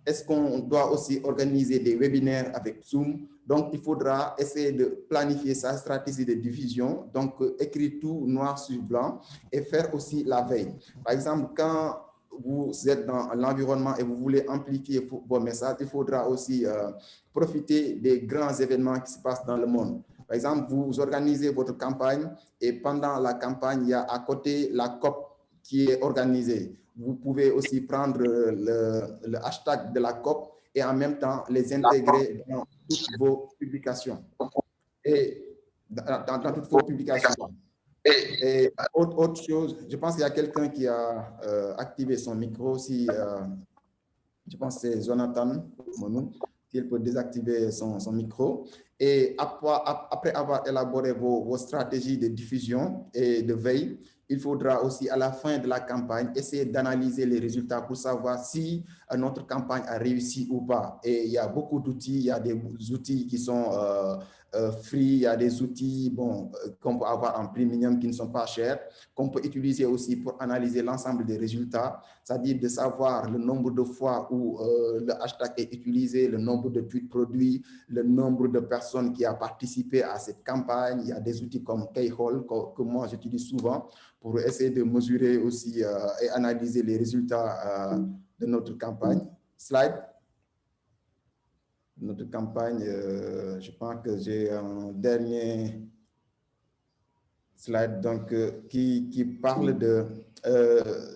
Est-ce qu'on doit aussi organiser des webinaires avec Zoom? Donc, il faudra essayer de planifier sa stratégie de diffusion, donc écrire tout noir sur blanc et faire aussi la veille. Par exemple, quand vous êtes dans l'environnement et vous voulez amplifier vos messages, il faudra aussi profiter des grands événements qui se passent dans le monde. Par exemple, vous organisez votre campagne et pendant la campagne, il y a à côté la COP qui est organisée. Vous pouvez aussi prendre le hashtag de la COP et en même temps les intégrer dans toutes vos publications. Et dans toutes vos publications. Et autre chose, je pense qu'il y a quelqu'un qui a activé son micro aussi. Je pense que c'est Jonathan Monou, qu'il peut désactiver son micro. Et après avoir élaboré vos stratégies de diffusion et de veille, il faudra aussi à la fin de la campagne essayer d'analyser les résultats pour savoir si notre campagne a réussi ou pas. Et il y a beaucoup d'outils, il y a des outils qui sont free, il y a des outils qu'on peut avoir en premium qui ne sont pas chers, qu'on peut utiliser aussi pour analyser l'ensemble des résultats, c'est-à-dire de savoir le nombre de fois où le hashtag est utilisé, le nombre de tweets produits, le nombre de personnes qui ont participé à cette campagne. Il y a des outils comme Keyhole que moi j'utilise souvent pour essayer de mesurer aussi et analyser les résultats de notre campagne. Slide. Notre campagne, je pense que j'ai un dernier slide donc, qui parle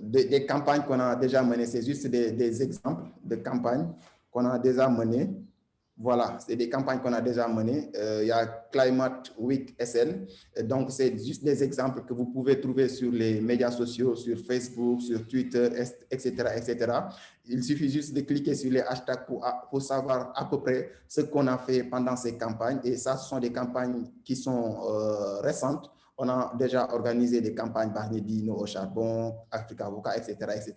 des campagnes qu'on a déjà menées. C'est juste des exemples de campagnes qu'on a déjà menées. Voilà, c'est des campagnes qu'on a déjà menées. Il y a Climate Week SN. Donc, c'est juste des exemples que vous pouvez trouver sur les médias sociaux, sur Facebook, sur Twitter, etc., etc. Il suffit juste de cliquer sur les hashtags pour savoir à peu près ce qu'on a fait pendant ces campagnes. Et ça, ce sont des campagnes qui sont récentes. On a déjà organisé des campagnes Barnedino au charbon, Africa Avocat, etc., etc.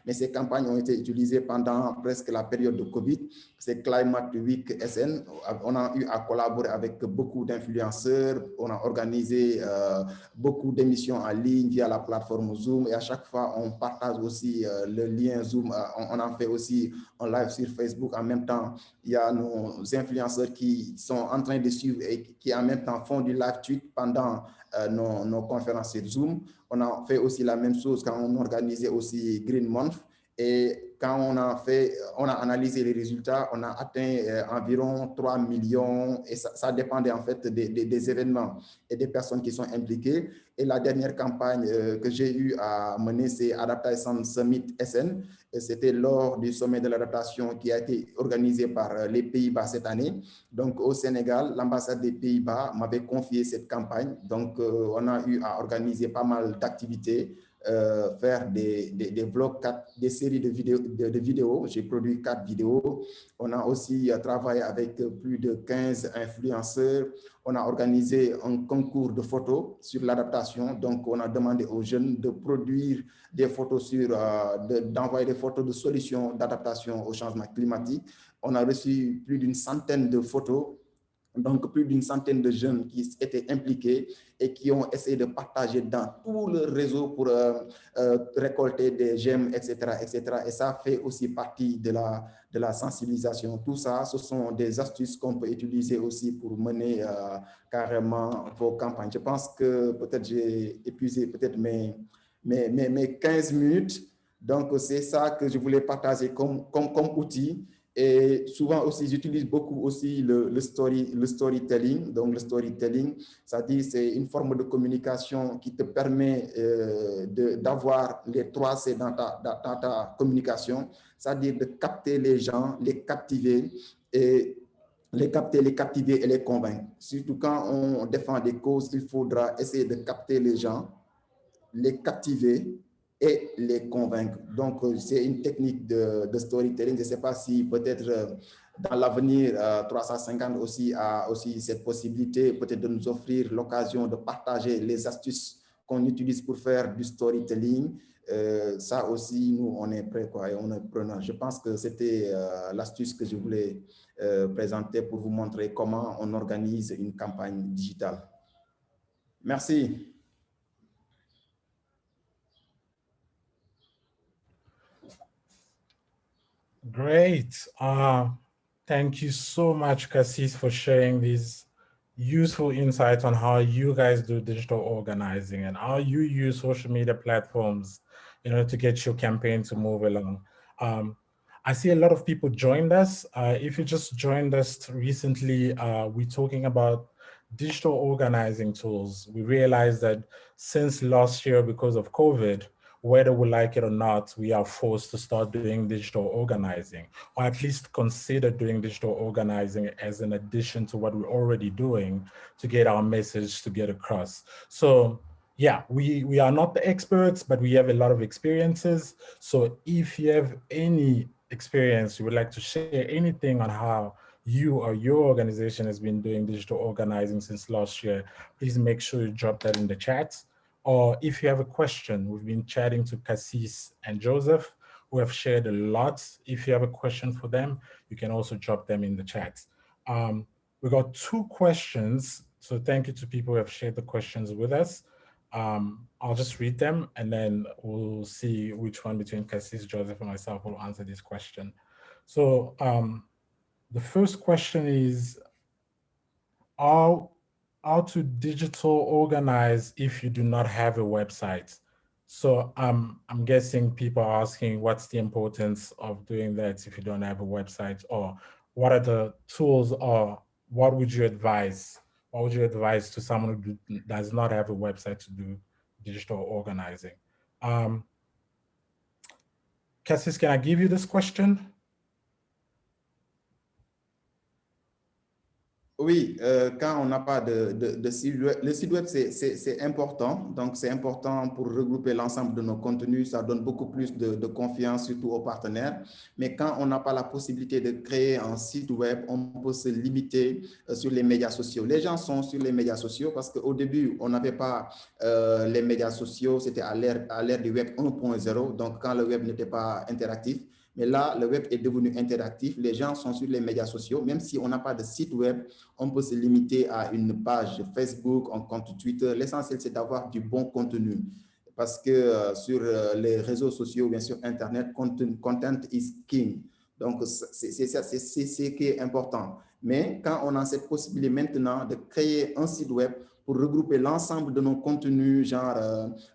Mais ces campagnes ont été utilisées pendant presque la période de Covid. C'est Climate Week SN. On a eu à collaborer avec beaucoup d'influenceurs. On a organisé beaucoup d'émissions en ligne via la plateforme Zoom. Et à chaque fois, on partage aussi le lien Zoom. On en fait aussi en live sur Facebook. En même temps, il y a nos influenceurs qui sont en train de suivre et qui en même temps font du live tweet pendant nos conférences sur Zoom. On a fait aussi la même chose quand on organisait aussi Green Month. Et quand on a analysé les résultats, on a atteint environ 3 millions et ça dépendait en fait des événements et des personnes qui sont impliquées. Et la dernière campagne que j'ai eu à mener, c'est Adaptation Summit SN. C'était lors du sommet de l'adaptation qui a été organisé par les Pays-Bas cette année. Donc au Sénégal, l'ambassade des Pays-Bas m'avait confié cette campagne. Donc on a eu à organiser pas mal d'activités. Faire des vlogs, des séries de vidéos. J'ai produit 4 vidéos. On a aussi travaillé avec plus de 15 influenceurs. On a organisé un concours de photos sur l'adaptation. Donc, on a demandé aux jeunes de produire des photos d'envoyer des photos de solutions d'adaptation au changement climatique. On a reçu plus d'une centaine de photos. Donc, plus d'une centaine de jeunes qui étaient impliqués et qui ont essayé de partager dans tout le réseau pour récolter des gemmes, etc., etc. Et ça fait aussi partie de la sensibilisation. Tout ça, ce sont des astuces qu'on peut utiliser aussi pour mener carrément vos campagnes. Je pense que peut-être j'ai épuisé peut-être mes 15 minutes. Donc, c'est ça que je voulais partager comme outil. Et souvent aussi, j'utilise beaucoup aussi le storytelling. Donc, le storytelling, c'est-à-dire c'est une forme de communication qui te permet d'avoir les 3 C dans ta communication, c'est-à-dire de capter les gens, les captiver et les captiver et les convaincre. Surtout quand on défend des causes, il faudra essayer de capter les gens, les captiver et les convaincre. Donc, c'est une technique de storytelling. Je ne sais pas si peut-être dans l'avenir, 350 aussi a aussi cette possibilité peut-être de nous offrir l'occasion de partager les astuces qu'on utilise pour faire du storytelling. Ça aussi, nous, on est prêts, quoi, et on est preneurs. Je pense que c'était l'astuce que je voulais présenter pour vous montrer comment on organise une campagne digitale. Merci. Great. Thank you so much, Cassis, for sharing these useful insights on how you guys do digital organizing and how you use social media platforms in order to get your campaign to move along. I see a lot of people joined us. If you just joined us recently, we're talking about digital organizing tools. We realized that since last year, because of COVID, whether we like it or not, we are forced to start doing digital organizing, or at least consider doing digital organizing as an addition to what we're already doing to get our message to get across. So yeah, we are not the experts, but we have a lot of experiences. So if you have any experience, you would like to share anything on how you or your organization has been doing digital organizing since last year, please make sure you drop that in the chat. Or if you have a question, we've been chatting to Cassis and Joseph, who have shared a lot. If you have a question for them, you can also drop them in the chat. We got 2 questions. So thank you to people who have shared the questions with us. I'll just read them and then we'll see which one between Cassis, Joseph, and myself will answer this question. So the first question is, how to digital organize if you do not have a website? So I'm guessing people are asking what's the importance of doing that if you don't have a website, or what are the tools, or what would you advise? What would you advise to someone who does not have a website to do digital organizing? Cassis, can I give you this question? Oui, quand on n'a pas de site web, le site web, c'est important. Donc, c'est important pour regrouper l'ensemble de nos contenus. Ça donne beaucoup plus de confiance, surtout aux partenaires. Mais quand on n'a pas la possibilité de créer un site web, on peut se limiter sur les médias sociaux. Les gens sont sur les médias sociaux parce qu'au début, on n'avait pas les médias sociaux. C'était à l'ère du web 1.0, donc quand le web n'était pas interactif. Mais là, le web est devenu interactif. Les gens sont sur les médias sociaux. Même si on n'a pas de site web, on peut se limiter à une page Facebook, un compte Twitter. L'essentiel, c'est d'avoir du bon contenu. Parce que sur les réseaux sociaux, bien sûr, Internet, content is king. Donc, c'est ce qui est important. Mais quand on a cette possibilité maintenant de créer un site web pour regrouper l'ensemble de nos contenus, genre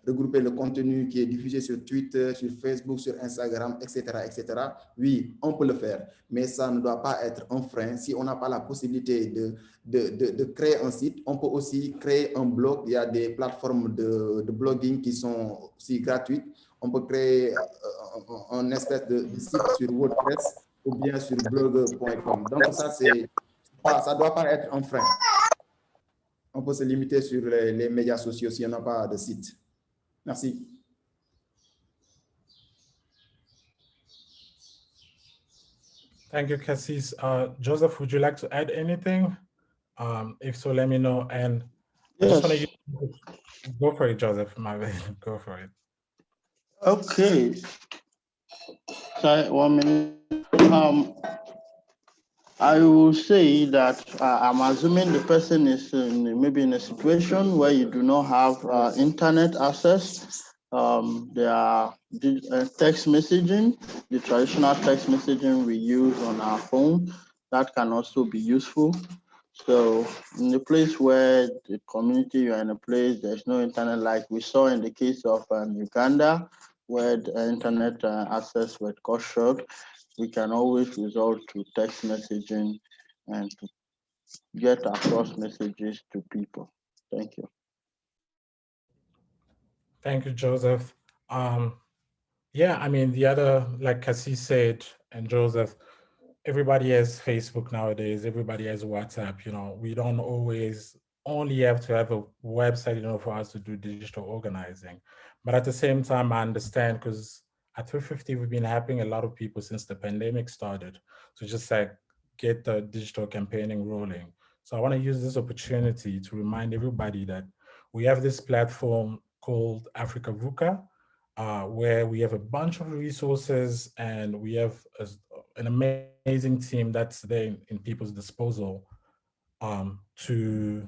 regrouper le contenu qui est diffusé sur Twitter, sur Facebook, sur Instagram, etc., etc. Oui, on peut le faire, mais ça ne doit pas être un frein. Si on n'a pas la possibilité de créer un site, on peut aussi créer un blog. Il y a des plateformes de blogging qui sont aussi gratuites. On peut créer un espèce de site sur WordPress ou bien sur blog.com. Donc ça, ça ne doit pas être un frein. On peut se limiter sur les médias sociaux si on n'a pas de site. Merci. Thank you, Cassis. Joseph, would you like to add anything? If so, let me know. And Yes. Go for it, Joseph. My bad. Go for it. Okay. Sorry, 1 minute. I will say that I'm assuming the person is maybe in a situation where you do not have internet access. There are text messaging, the traditional text messaging we use on our phone, that can also be useful. So in a place where the community, you're in a place, there's no internet, like we saw in the case of Uganda, where the internet access was cut short. we can always resort to text messaging and to get across messages to people. Thank you. Thank you, Joseph. Yeah, I mean, the other, like Cassie said, and Joseph, everybody has Facebook nowadays, everybody has WhatsApp, we don't always only have to have a website, for us to do digital organizing. But at the same time, I understand, because at 350, we've been helping a lot of people since the pandemic started to just like get the digital campaigning rolling. So I want to use this opportunity to remind everybody that we have this platform called Africa VUCA, where we have a bunch of resources and we have an amazing team that's there in people's disposal to,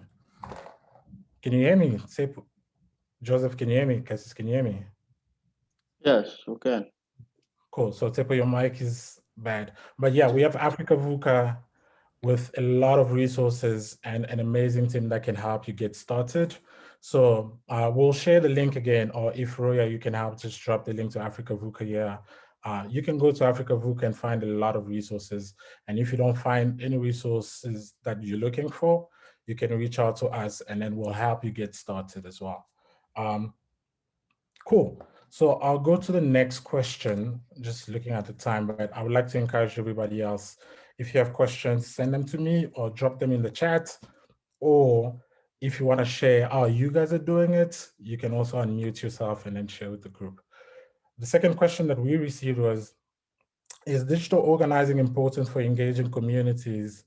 can you hear me? Say, Joseph, can you hear me? Cassis, can you hear me? Yes, okay. Cool, so Tepo, your mic is bad. But yeah, we have Africa VUCA with a lot of resources and an amazing team that can help you get started. So we'll share the link again, or if Roya, you can help just drop the link to Africa VUCA here. You can go to Africa VUCA and find a lot of resources. And if you don't find any resources that you're looking for, you can reach out to us and then we'll help you get started as well. Cool. So I'll go to the next question, just looking at the time, but I would like to encourage everybody else, if you have questions, send them to me or drop them in the chat. Or if you want to share how you guys are doing it, you can also unmute yourself and then share with the group. The second question that we received was, is digital organizing important for engaging communities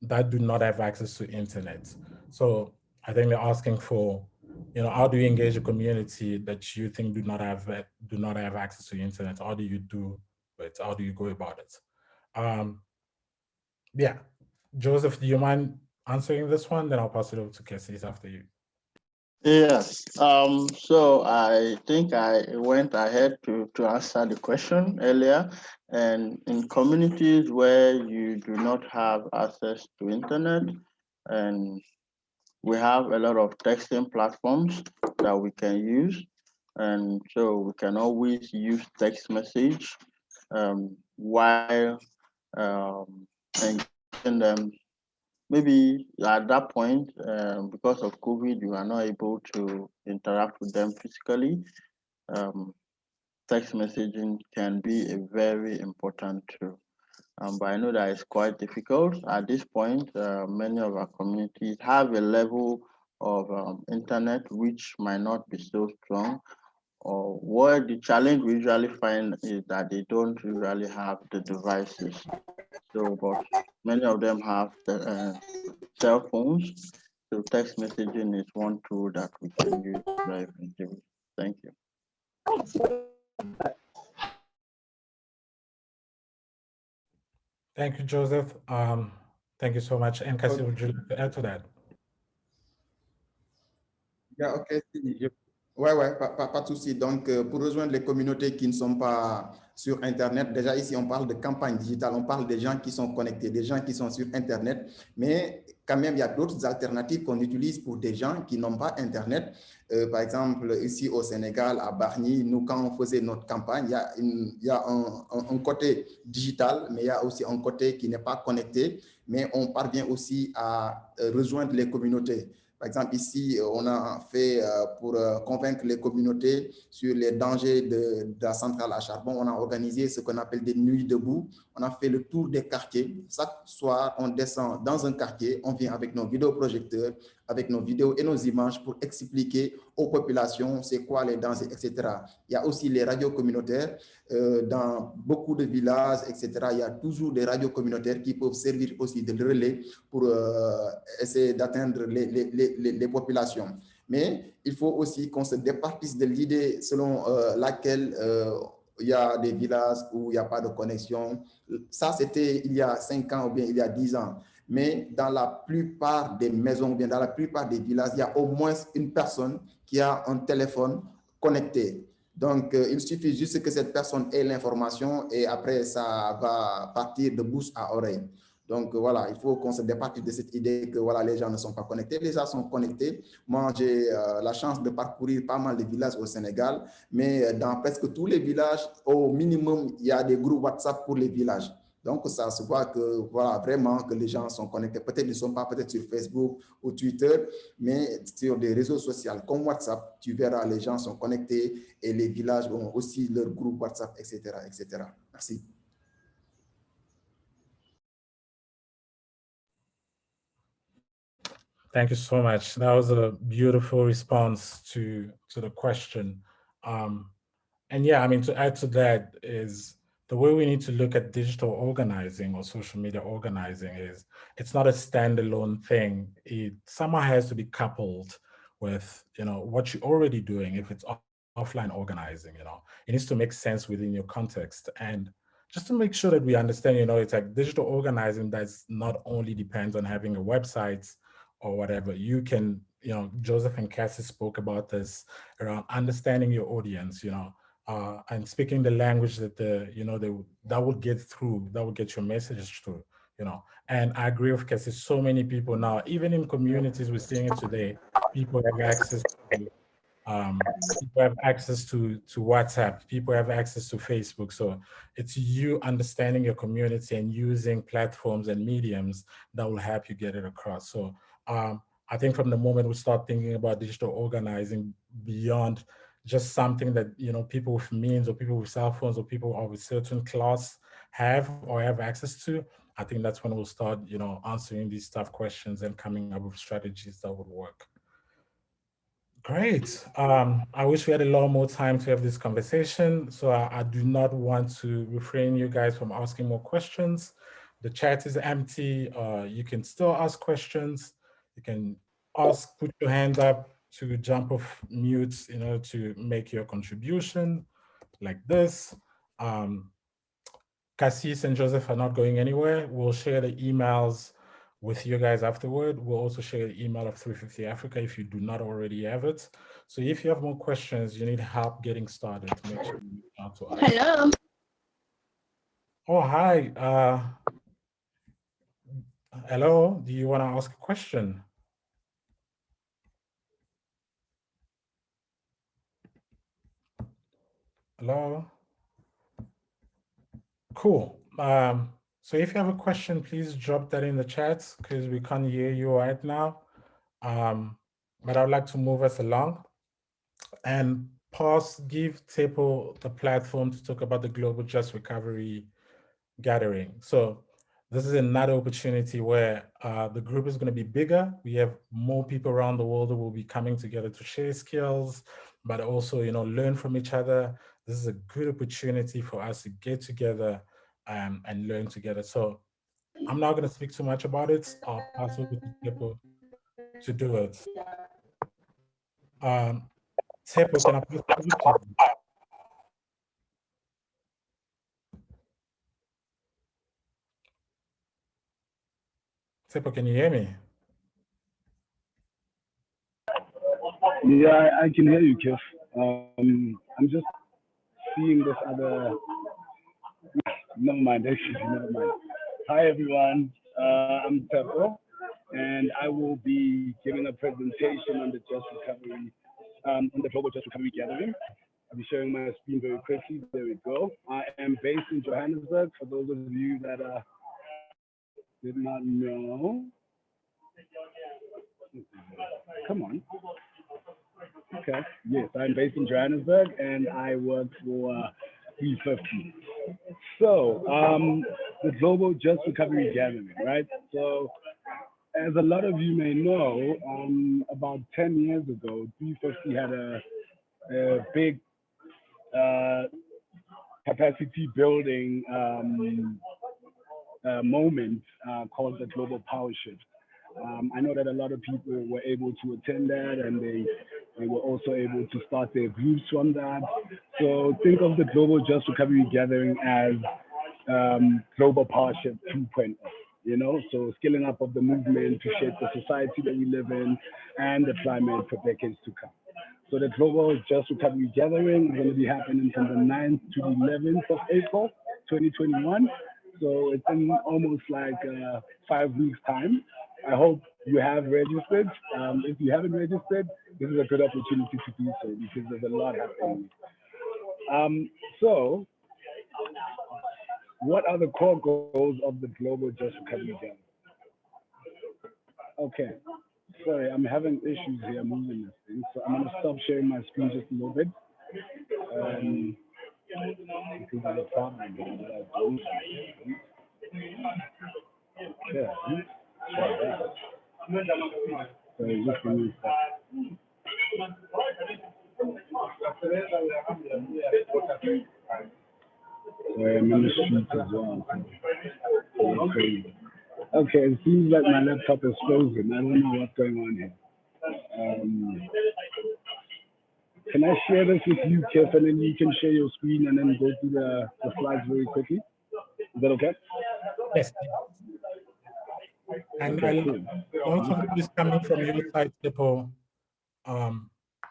that do not have access to internet? So I think they're asking for, how do you engage a community that you think do not have access to the internet? How do you do it? How do you go about it? Yeah, Joseph, do you mind answering this one? Then I'll pass it over to Cassis after you. Yes. So I think I went ahead to answer the question earlier. And in communities where you do not have access to internet, and we have a lot of texting platforms that we can use. And so we can always use text message while engaging them. Maybe at that point, because of COVID, you are not able to interact with them physically. Text messaging can be a very important tool. But I know that it's quite difficult. At this point, many of our communities have a level of internet which might not be so strong. Or what the challenge we usually find is that they don't usually have the devices. So, but many of them have the, cell phones. So text messaging is one tool that we can use very effectively. Thank you. Thank you, Joseph. Thank you so much. And Cassie, would you like to add to that? Yeah, ok. Ouais, pas de souci. Donc, pour rejoindre les communautés qui ne sont pas sur Internet, déjà ici, on parle de campagne digitale, on parle des gens qui sont connectés, des gens qui sont sur Internet, mais quand même, il y a d'autres alternatives qu'on utilise pour des gens qui n'ont pas Internet. Par exemple, ici au Sénégal, à Bargny, nous, quand on faisait notre campagne, il y a un côté digital, mais il y a aussi un côté qui n'est pas connecté, mais on parvient aussi à rejoindre les communautés. Par exemple, ici, on a fait pour convaincre les communautés sur les dangers de la centrale à charbon. On a organisé ce qu'on appelle des nuits debout. On a fait le tour des quartiers. Chaque soir, on descend dans un quartier. On vient avec nos vidéoprojecteurs, avec nos vidéos et nos images pour expliquer aux populations c'est quoi les dangers, etc. Il y a aussi les radios communautaires. Dans beaucoup de villages, etc., il y a toujours des radios communautaires qui peuvent servir aussi de relais pour essayer d'atteindre les populations. Mais il faut aussi qu'on se départisse de l'idée selon laquelle il y a des villages où il n'y a pas de connexion. Ça, c'était il y a 5 ans ou bien il y a 10 ans. Mais dans la plupart des maisons ou bien dans la plupart des villages, il y a au moins une personne qui a un téléphone connecté. Donc, il suffit juste que cette personne ait l'information et après, ça va partir de bouche à oreille. Donc voilà, il faut qu'on se départage de cette idée que voilà, les gens ne sont pas connectés. Les gens sont connectés. Moi, j'ai la chance de parcourir pas mal de villages au Sénégal, mais dans presque tous les villages, au minimum, il y a des groupes WhatsApp pour les villages. Donc, ça se voit que, voilà, vraiment, que les gens sont connectés. Peut-être ils ne sont pas peut-être sur Facebook ou Twitter, mais sur des réseaux sociaux comme WhatsApp, tu verras, les gens sont connectés et les villages ont aussi leur groupe WhatsApp, etc., etc. Merci. Thank you so much. That was a beautiful response to the question. And yeah, I mean, to add to that is the way we need to look at digital organizing or social media organizing is it's not a standalone thing. It somehow has to be coupled with, what you're already doing. If it's offline organizing, it needs to make sense within your context. And just to make sure that we understand, it's like digital organizing that's not only depends on having a website or whatever. You can, Joseph and Cassie spoke about this around understanding your audience, and speaking the language that that would get through, that would get your messages through, And I agree with Cassie. So many people now, even in communities, we're seeing it today. People have access to WhatsApp. People have access to Facebook. So it's you understanding your community and using platforms and mediums that will help you get it across. So I think from the moment we start thinking about digital organizing beyond just something that people with means or people with cell phones or people of a certain class have or have access to, I think that's when we'll start answering these tough questions and coming up with strategies that would work. Great. I wish we had a lot more time to have this conversation, so I do not want to refrain you guys from asking more questions. The chat is empty. You can still ask questions. You can put your hand up to jump off mute, to make your contribution like this. Cassis and Joseph are not going anywhere. We'll share the emails with you guys afterward. We'll also share the email of 350 Africa if you do not already have it. So if you have more questions, you need help getting started, make sure you reach out to us. Hello. Oh, hi. Hello, do you want to ask a question? Hello? Cool. So if you have a question, please drop that in the chat because we can't hear you right now. But I'd like to move us along and give Tepo the platform to talk about the Global Just Recovery Gathering. So this is another opportunity where the group is going to be bigger. We have more people around the world who will be coming together to share skills, but also, learn from each other. This is a good opportunity for us to get together and learn together. So I'm not going to speak too much about it. I'll pass over to Tepo to do it. Tepo, can I pass it over to you? Tepo, can you hear me? Yeah, I can hear you, Kif. I'm just seeing this other. Never mind, actually, never mind. Hi, everyone. I'm Tepo, and I will be giving a presentation on the Just Recovery, on the Global Just Recovery Gathering. I'll be sharing my screen very quickly. There we go. I am based in Johannesburg. For those of you that did not know. Come on. Okay. Yes, I'm based in Johannesburg and I work for 350. So, the Global Just Recovery Gathering, right? So, as a lot of you may know, about 10 years ago, 350 had a big capacity building moment called the Global Power Shift. I know that a lot of people were able to attend that and they were also able to start their groups from that. So think of the Global Just Recovery Gathering as Global Power Shift 2.0, so scaling up of the movement to shape the society that we live in and the climate for decades to come. So the Global Just Recovery Gathering is going to be happening from the 9th to the 11th of April, 2021. So it's in almost like 5 weeks time. I hope you have registered. If you haven't registered, this is a good opportunity to do so because there's a lot happening. So what are the core goals of the Global Just Recovery Gathering? Okay, sorry, I'm having issues here moving this thing, so I'm gonna stop sharing my screen just a little bit. Because of the problem that I don't yeah, sorry, just give me a second. Sorry, I'm in the streets as well. So it's crazy. Okay, it seems like my laptop is frozen. I don't know what's going on here. Can I share this with you, Tiff, and then you can share your screen and then go through the slides very quickly? Is that okay? Yes. And Okay, cool. also is coming from your side, people.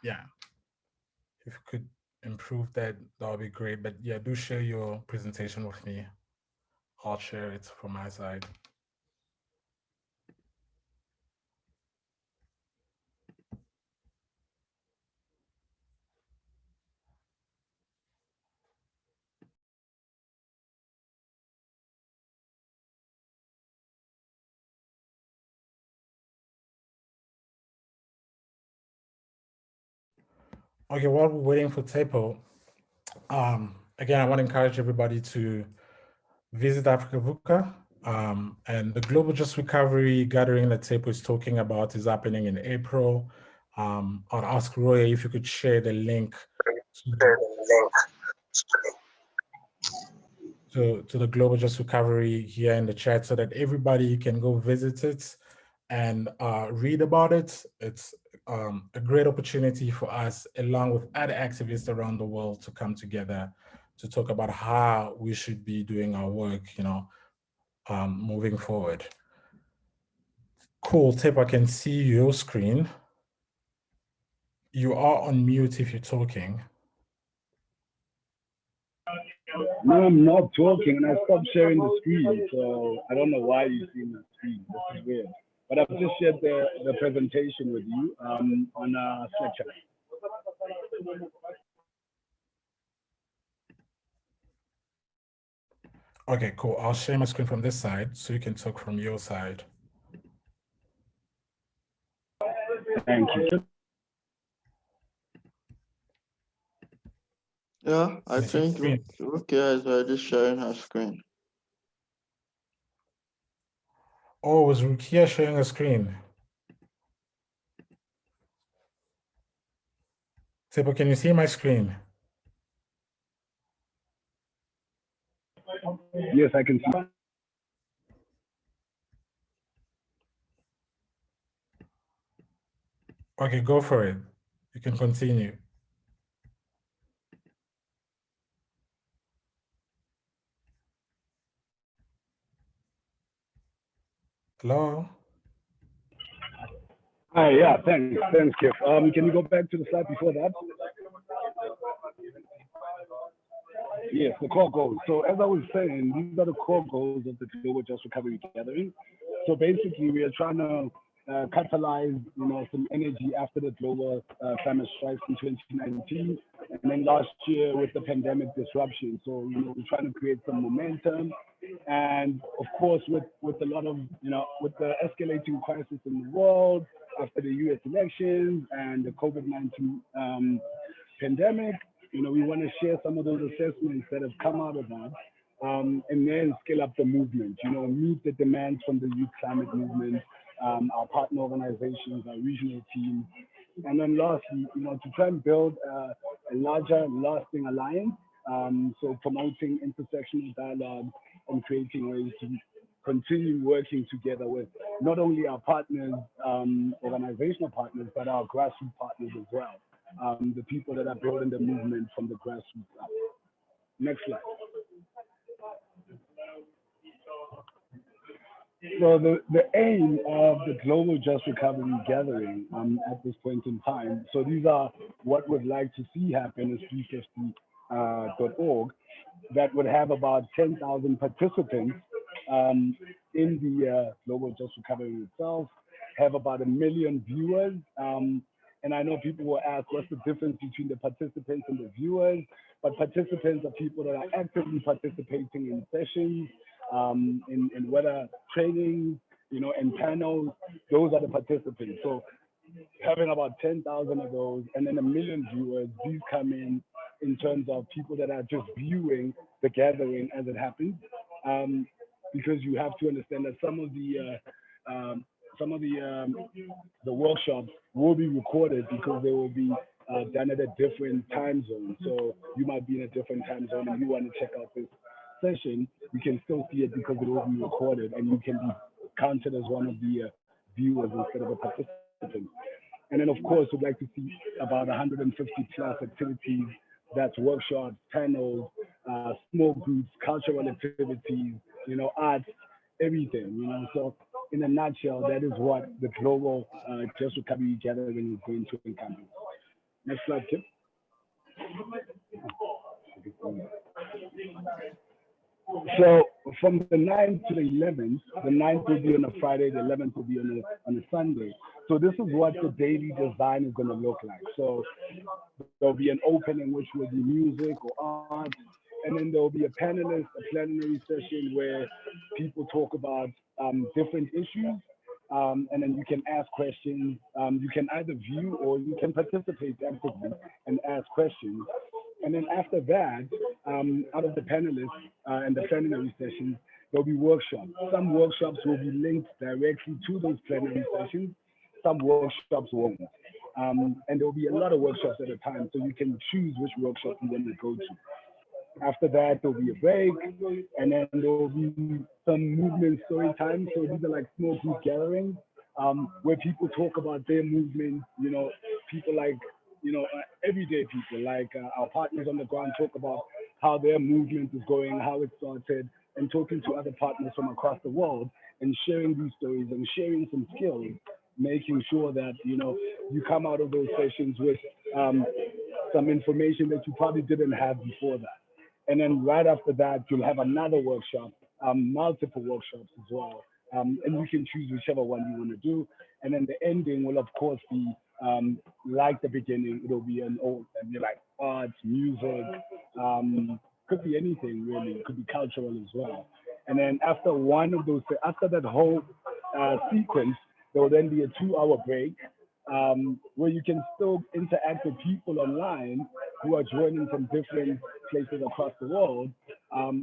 Yeah, if you could improve that, that would be great. But yeah, do share your presentation with me. I'll share it from my side. Okay, while we're waiting for Tepo, again, I want to encourage everybody to visit Africa VUCA. And the Global Just Recovery Gathering that Tepo is talking about is happening in April. I'd ask Roy if you could share the link to the Global Just Recovery here in the chat so that everybody can go visit it and read about it. It's a great opportunity for us, along with other activists around the world, to come together to talk about how we should be doing our work, moving forward. Cool, Tip, I can see your screen. You are on mute if you're talking. No, I'm not talking, and I stopped sharing the screen, so I don't know why you see my screen. This is weird. But I've just shared the presentation with you on Slack channel. Okay, cool. I'll share my screen from this side so you can talk from your side. Thank you. Yeah, I think Rukia is already sharing her screen. Oh, was Rukia sharing a screen? Tebo, can you see my screen? Yes, I can see. Okay, go for it. You can continue. Hello? Hi, yeah, thanks, Kif. Can you go back to the slide before that? Yes, the core goals. So as I was saying, these are the core goals of the Global Just Recovery Gathering. So basically, we are trying to catalyze, some energy after the global climate strikes in 2019, and then last year with the pandemic disruption. So we're trying to create some momentum, and of course, with a lot of with the escalating crisis in the world after the U.S. elections and the COVID-19 pandemic. We want to share some of those assessments that have come out of that, and then scale up the movement, meet the demands from the youth climate movement, our partner organizations, our regional teams. And then lastly, to try and build a larger, lasting alliance, so promoting intersectional dialogue and creating ways to continue working together with not only our partners, organizational partners, but our grassroots partners as well. The people that are building the movement from the grassroots up. Next slide. So the aim of the Global Just Recovery Gathering at this point in time, so these are what we'd like to see happen as 350.org, that would have about 10,000 participants in the Global Just Recovery itself, have about 1 million viewers. And I know people will ask, what's the difference between the participants and the viewers? But participants are people that are actively participating in sessions, in whether training, and panels. Those are the participants. So having about 10,000 of those and then 1 million viewers, these come in terms of people that are just viewing the gathering as it happens. Because you have to understand that some of the workshops will be recorded because they will be done at a different time zone. So you might be in a different time zone and you want to check out this session, you can still see it because it will be recorded and you can be counted as one of the viewers instead of a participant. And then of course, we'd like to see about 150 plus activities. That's workshops, panels, small groups, cultural activities, arts, everything, So in a nutshell, that is what the Global Just Recovery Gathering is going to encompass. Next slide, Kip. So from the 9th to the 11th, the 9th will be on a Friday, the 11th will be on a Sunday. So this is what the daily design is going to look like. So there'll be an opening, which will be music or art. And then there'll be a panelist, a plenary session where people talk about different issues. And then you can ask questions. You can either view or you can participate actively and ask questions. And then after that, out of the panelists and the plenary sessions, there'll be workshops. Some workshops will be linked directly to those plenary sessions. Some workshops won't. And there'll be a lot of workshops at a time, so you can choose which workshop you want to go to. After that, there'll be a break, and then there'll be some movement story time. So these are like small group gatherings where people talk about their movement, people like, everyday people, like our partners on the ground talk about how their movement is going, how it started, and talking to other partners from across the world and sharing these stories and sharing some skills, making sure that, you come out of those sessions with some information that you probably didn't have before that. And then right after that, you'll have another workshop, multiple workshops as well. And you can choose whichever one you want to do. And then the ending will, of course, be like the beginning. It'll be like arts, music, could be anything really. It could be cultural as well. And then after one of those, after that whole sequence, there will then be a 2-hour break where you can still interact with people online who are joining from different places across the world,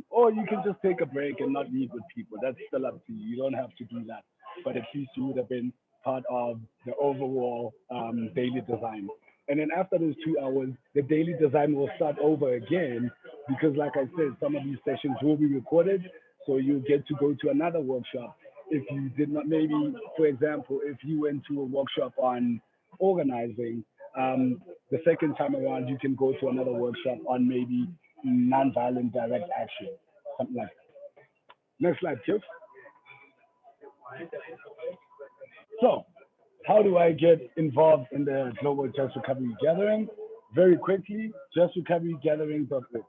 or you can just take a break and not meet with people. That's still up to you. You don't have to do that, but at least you would have been part of the overall daily design. And then after those 2 hours, the daily design will start over again, because like I said, some of these sessions will be recorded, so you get to go to another workshop. If you did not, maybe, for example, if you went to a workshop on organizing, the second time around, you can go to another workshop on maybe nonviolent direct action, something like that. Next slide, Tiff. So, how do I get involved in the Global Just Recovery Gathering? Very quickly, justrecoverygathering.org.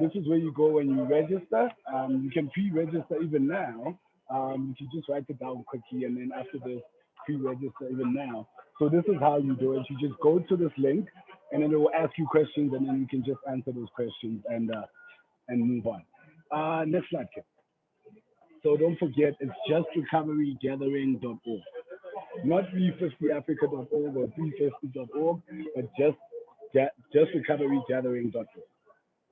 This is where you go and you register. You can pre-register even now. You can just write it down quickly, and then after this, pre-register even now. So this is how you do it. You just go to this link, and then it will ask you questions, and then you can just answer those questions and move on. Next slide, Kip. So don't forget, it's justrecoverygathering.org. Not 350africa.org or 350.org, but justrecoverygathering.org.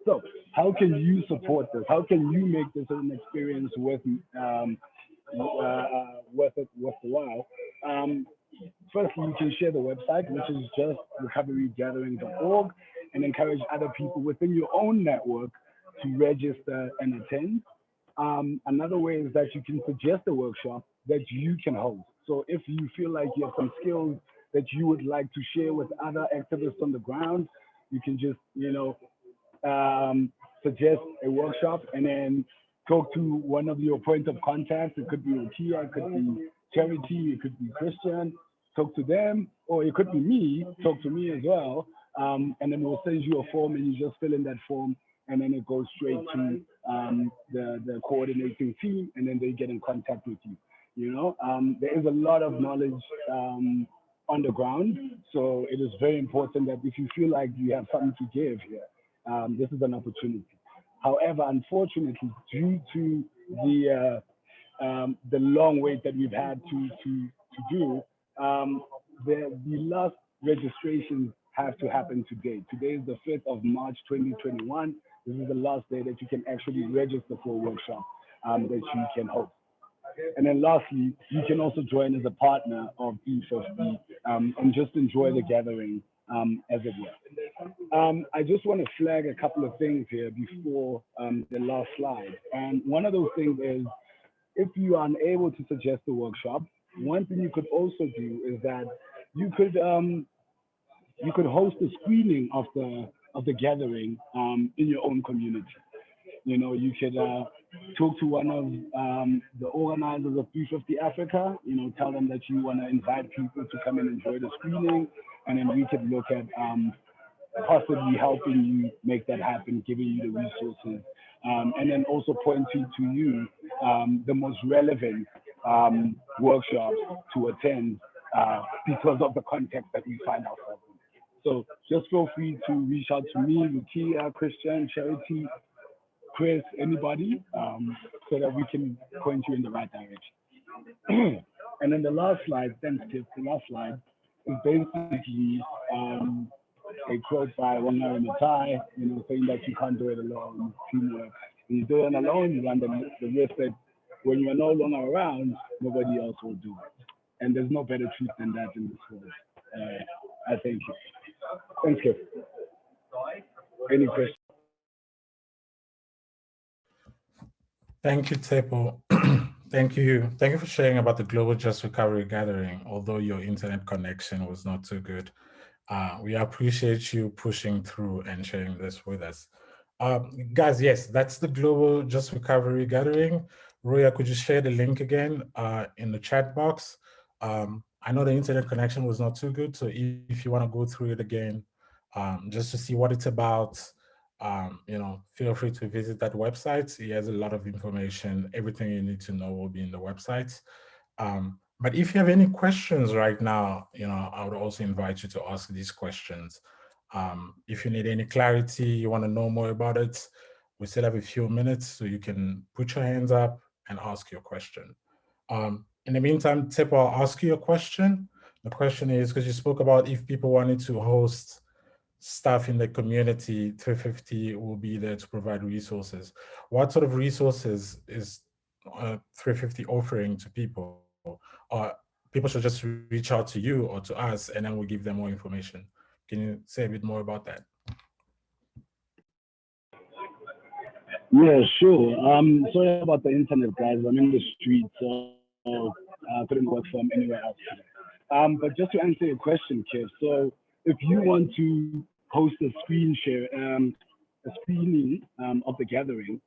So how can you support this? How can you make this an experience worth the while? Firstly, you can share the website, which is justrecoverygathering.org, and encourage other people within your own network to register and attend. Another way is that you can suggest a workshop that you can host. So if you feel like you have some skills that you would like to share with other activists on the ground, you can just, suggest a workshop and then talk to one of your point of contacts. It could be Okia, it could be Charity, it could be Christian. Talk to them, or it could be me. Talk to me as well, and then we'll send you a form, and you just fill in that form and then it goes straight to the coordinating team, and then they get in contact with you. There is a lot of knowledge on the ground, so it is very important that if you feel like you have something to give here, this is an opportunity. However, unfortunately, due to the long wait that we've had to do, the last registrations have to happen today. Today is the 5th of March, 2021. This is the last day that you can actually register for a workshop that you can host. And then lastly, you can also join as a partner of E50 and just enjoy the gathering as it were. I just want to flag a couple of things here before the last slide. And one of those things is, if you are unable to suggest a workshop, one thing you could also do is that you could host a screening of the gathering in your own community. You could talk to one of the organizers of E50 Africa, tell them that you want to invite people to come and enjoy the screening, and then we could look at possibly helping you make that happen, giving you the resources, and then also pointing to you the most relevant workshops to attend because of the context that we find ourselves in. So just feel free to reach out to me, Lucia, Christian, Charity, Chris, anybody, so that we can point you in the right direction. And then the last slide, thanks, Tiff, the last slide is basically a quote by Wanga Matai, saying that you can't do it alone, teamwork. When you do it alone, you run the risk that when you're no longer around, nobody else will do it. And there's no better truth than that in this world. I thank you. Thank you. Any questions? Thank you, Tepo. Thank you for sharing about the Global Just Recovery Gathering, although your internet connection was not too good. We appreciate you pushing through and sharing this with us. Guys, yes, that's the Global Just Recovery Gathering. Roya, could you share the link again in the chat box? I know the internet connection was not too good, so if you want to go through it again, just to see what it's about, feel free to visit that website. It has a lot of information. Everything you need to know will be in the website. But if you have any questions right now, I would also invite you to ask these questions. If you need any clarity, you want to know more about it, we still have a few minutes, so you can put your hands up and ask your question. In the meantime, Tepo, I'll ask you a question. The question is, because you spoke about if people wanted to host stuff in the community, 350 will be there to provide resources. What sort of resources is 350 offering to people? Or people should just reach out to you or to us, and then we'll give them more information. Can you say a bit more about that? Yeah, sure. Sorry about the internet, guys. I'm in the street, so I couldn't work from anywhere else today. But just to answer your question, Kev, so if you want to host a screen share, a screening of the gathering,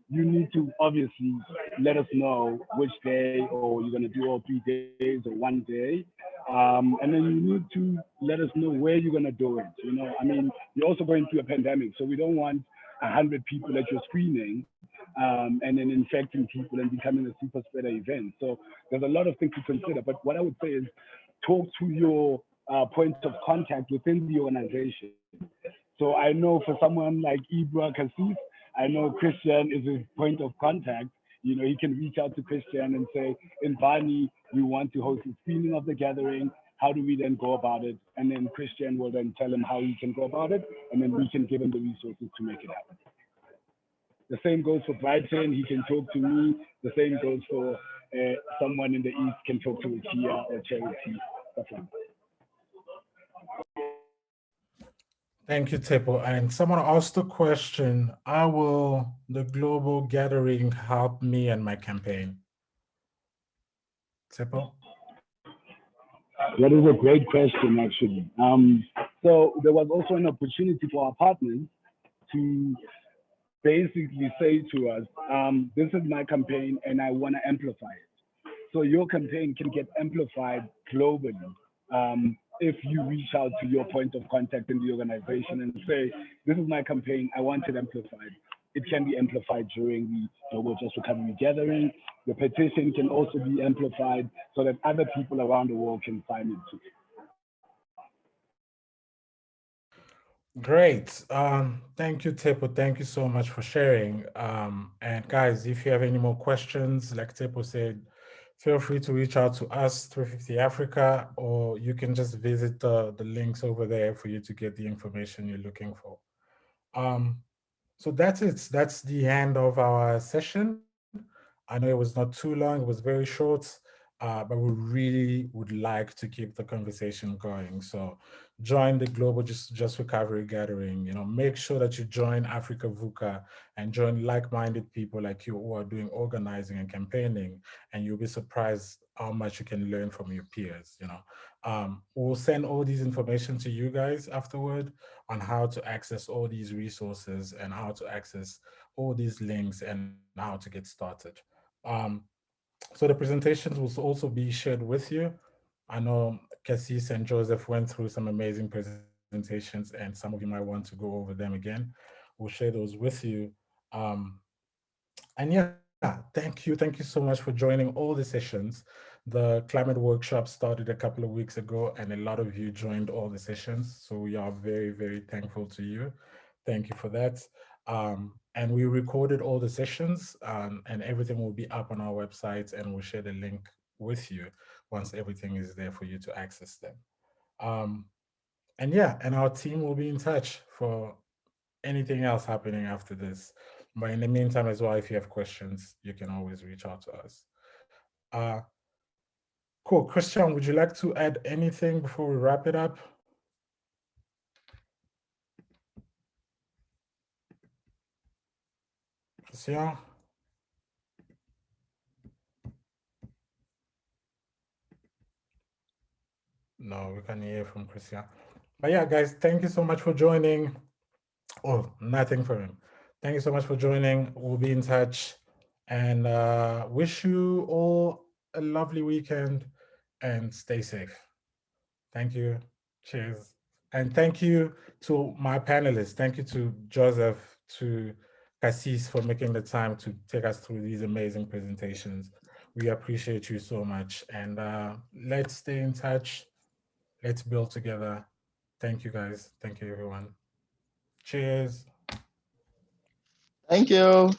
you need to obviously let us know which day, or you're going to do all 3 days or 1 day. And then you need to let us know where you're going to do it. You're also going through a pandemic, so we don't want 100 people at your screening and then infecting people and becoming a super spreader event. So there's a lot of things to consider. But what I would say is talk to your points of contact within the organization. So I know for someone like Ibra Kasif, I know Christian is his point of contact. He can reach out to Christian and say, in Bani, we want to host a screening of the gathering. How do we then go about it? And then Christian will then tell him how he can go about it, and then we can give him the resources to make it happen. The same goes for Brighton. He can talk to me. The same goes for someone in the East can talk to Kia or Charity, stuff like that. Thank you, Tepo. And someone asked a question, how will the global gathering help me and my campaign? Tepo? That is a great question, actually. So there was also an opportunity for our partners to basically say to us, this is my campaign and I want to amplify it. So your campaign can get amplified globally if you reach out to your point of contact in the organization and say, this is my campaign, I want it amplified. It can be amplified during the Global Just Recovery gathering. The petition can also be amplified so that other people around the world can sign it too. Great. Thank you, Tepo. Thank you so much for sharing. And guys, if you have any more questions, like Tepo said, feel free to reach out to us, 350 Africa, or you can just visit the links over there for you to get the information you're looking for. So that's it. That's the end of our session. I know it was not too long, it was very short, but we really would like to keep the conversation going. So join the Global Just Recovery Gathering, make sure that you join Africa VUCA and join like-minded people like you who are doing organizing and campaigning, and you'll be surprised how much you can learn from your peers. We'll send all these information to you guys afterward on how to access all these resources and how to access all these links and how to get started. So the presentations will also be shared with you. I know Cassis and Joseph went through some amazing presentations and some of you might want to go over them again. We'll share those with you. And yeah, thank you so much for joining all the sessions. The climate workshop started a couple of weeks ago and a lot of you joined all the sessions. So we are very, very thankful to you. Thank you for that. And we recorded all the sessions and everything will be up on our website, and we'll share the link with you once everything is there for you to access them. And yeah, and our team will be in touch for anything else happening after this. But in the meantime as well, if you have questions, you can always reach out to us. Cool. Christian, would you like to add anything before we wrap it up? Christian? No, we can't hear from Christian. But yeah, guys, thank you so much for joining. Oh, nothing for him. Thank you so much for joining. We'll be in touch and wish you all a lovely weekend and stay safe. Thank you. Cheers. And thank you to my panelists. Thank you to Joseph, to Cassis for making the time to take us through these amazing presentations. We appreciate you so much. And let's stay in touch. Let's build together. Thank you, guys. Thank you, everyone. Cheers. Thank you.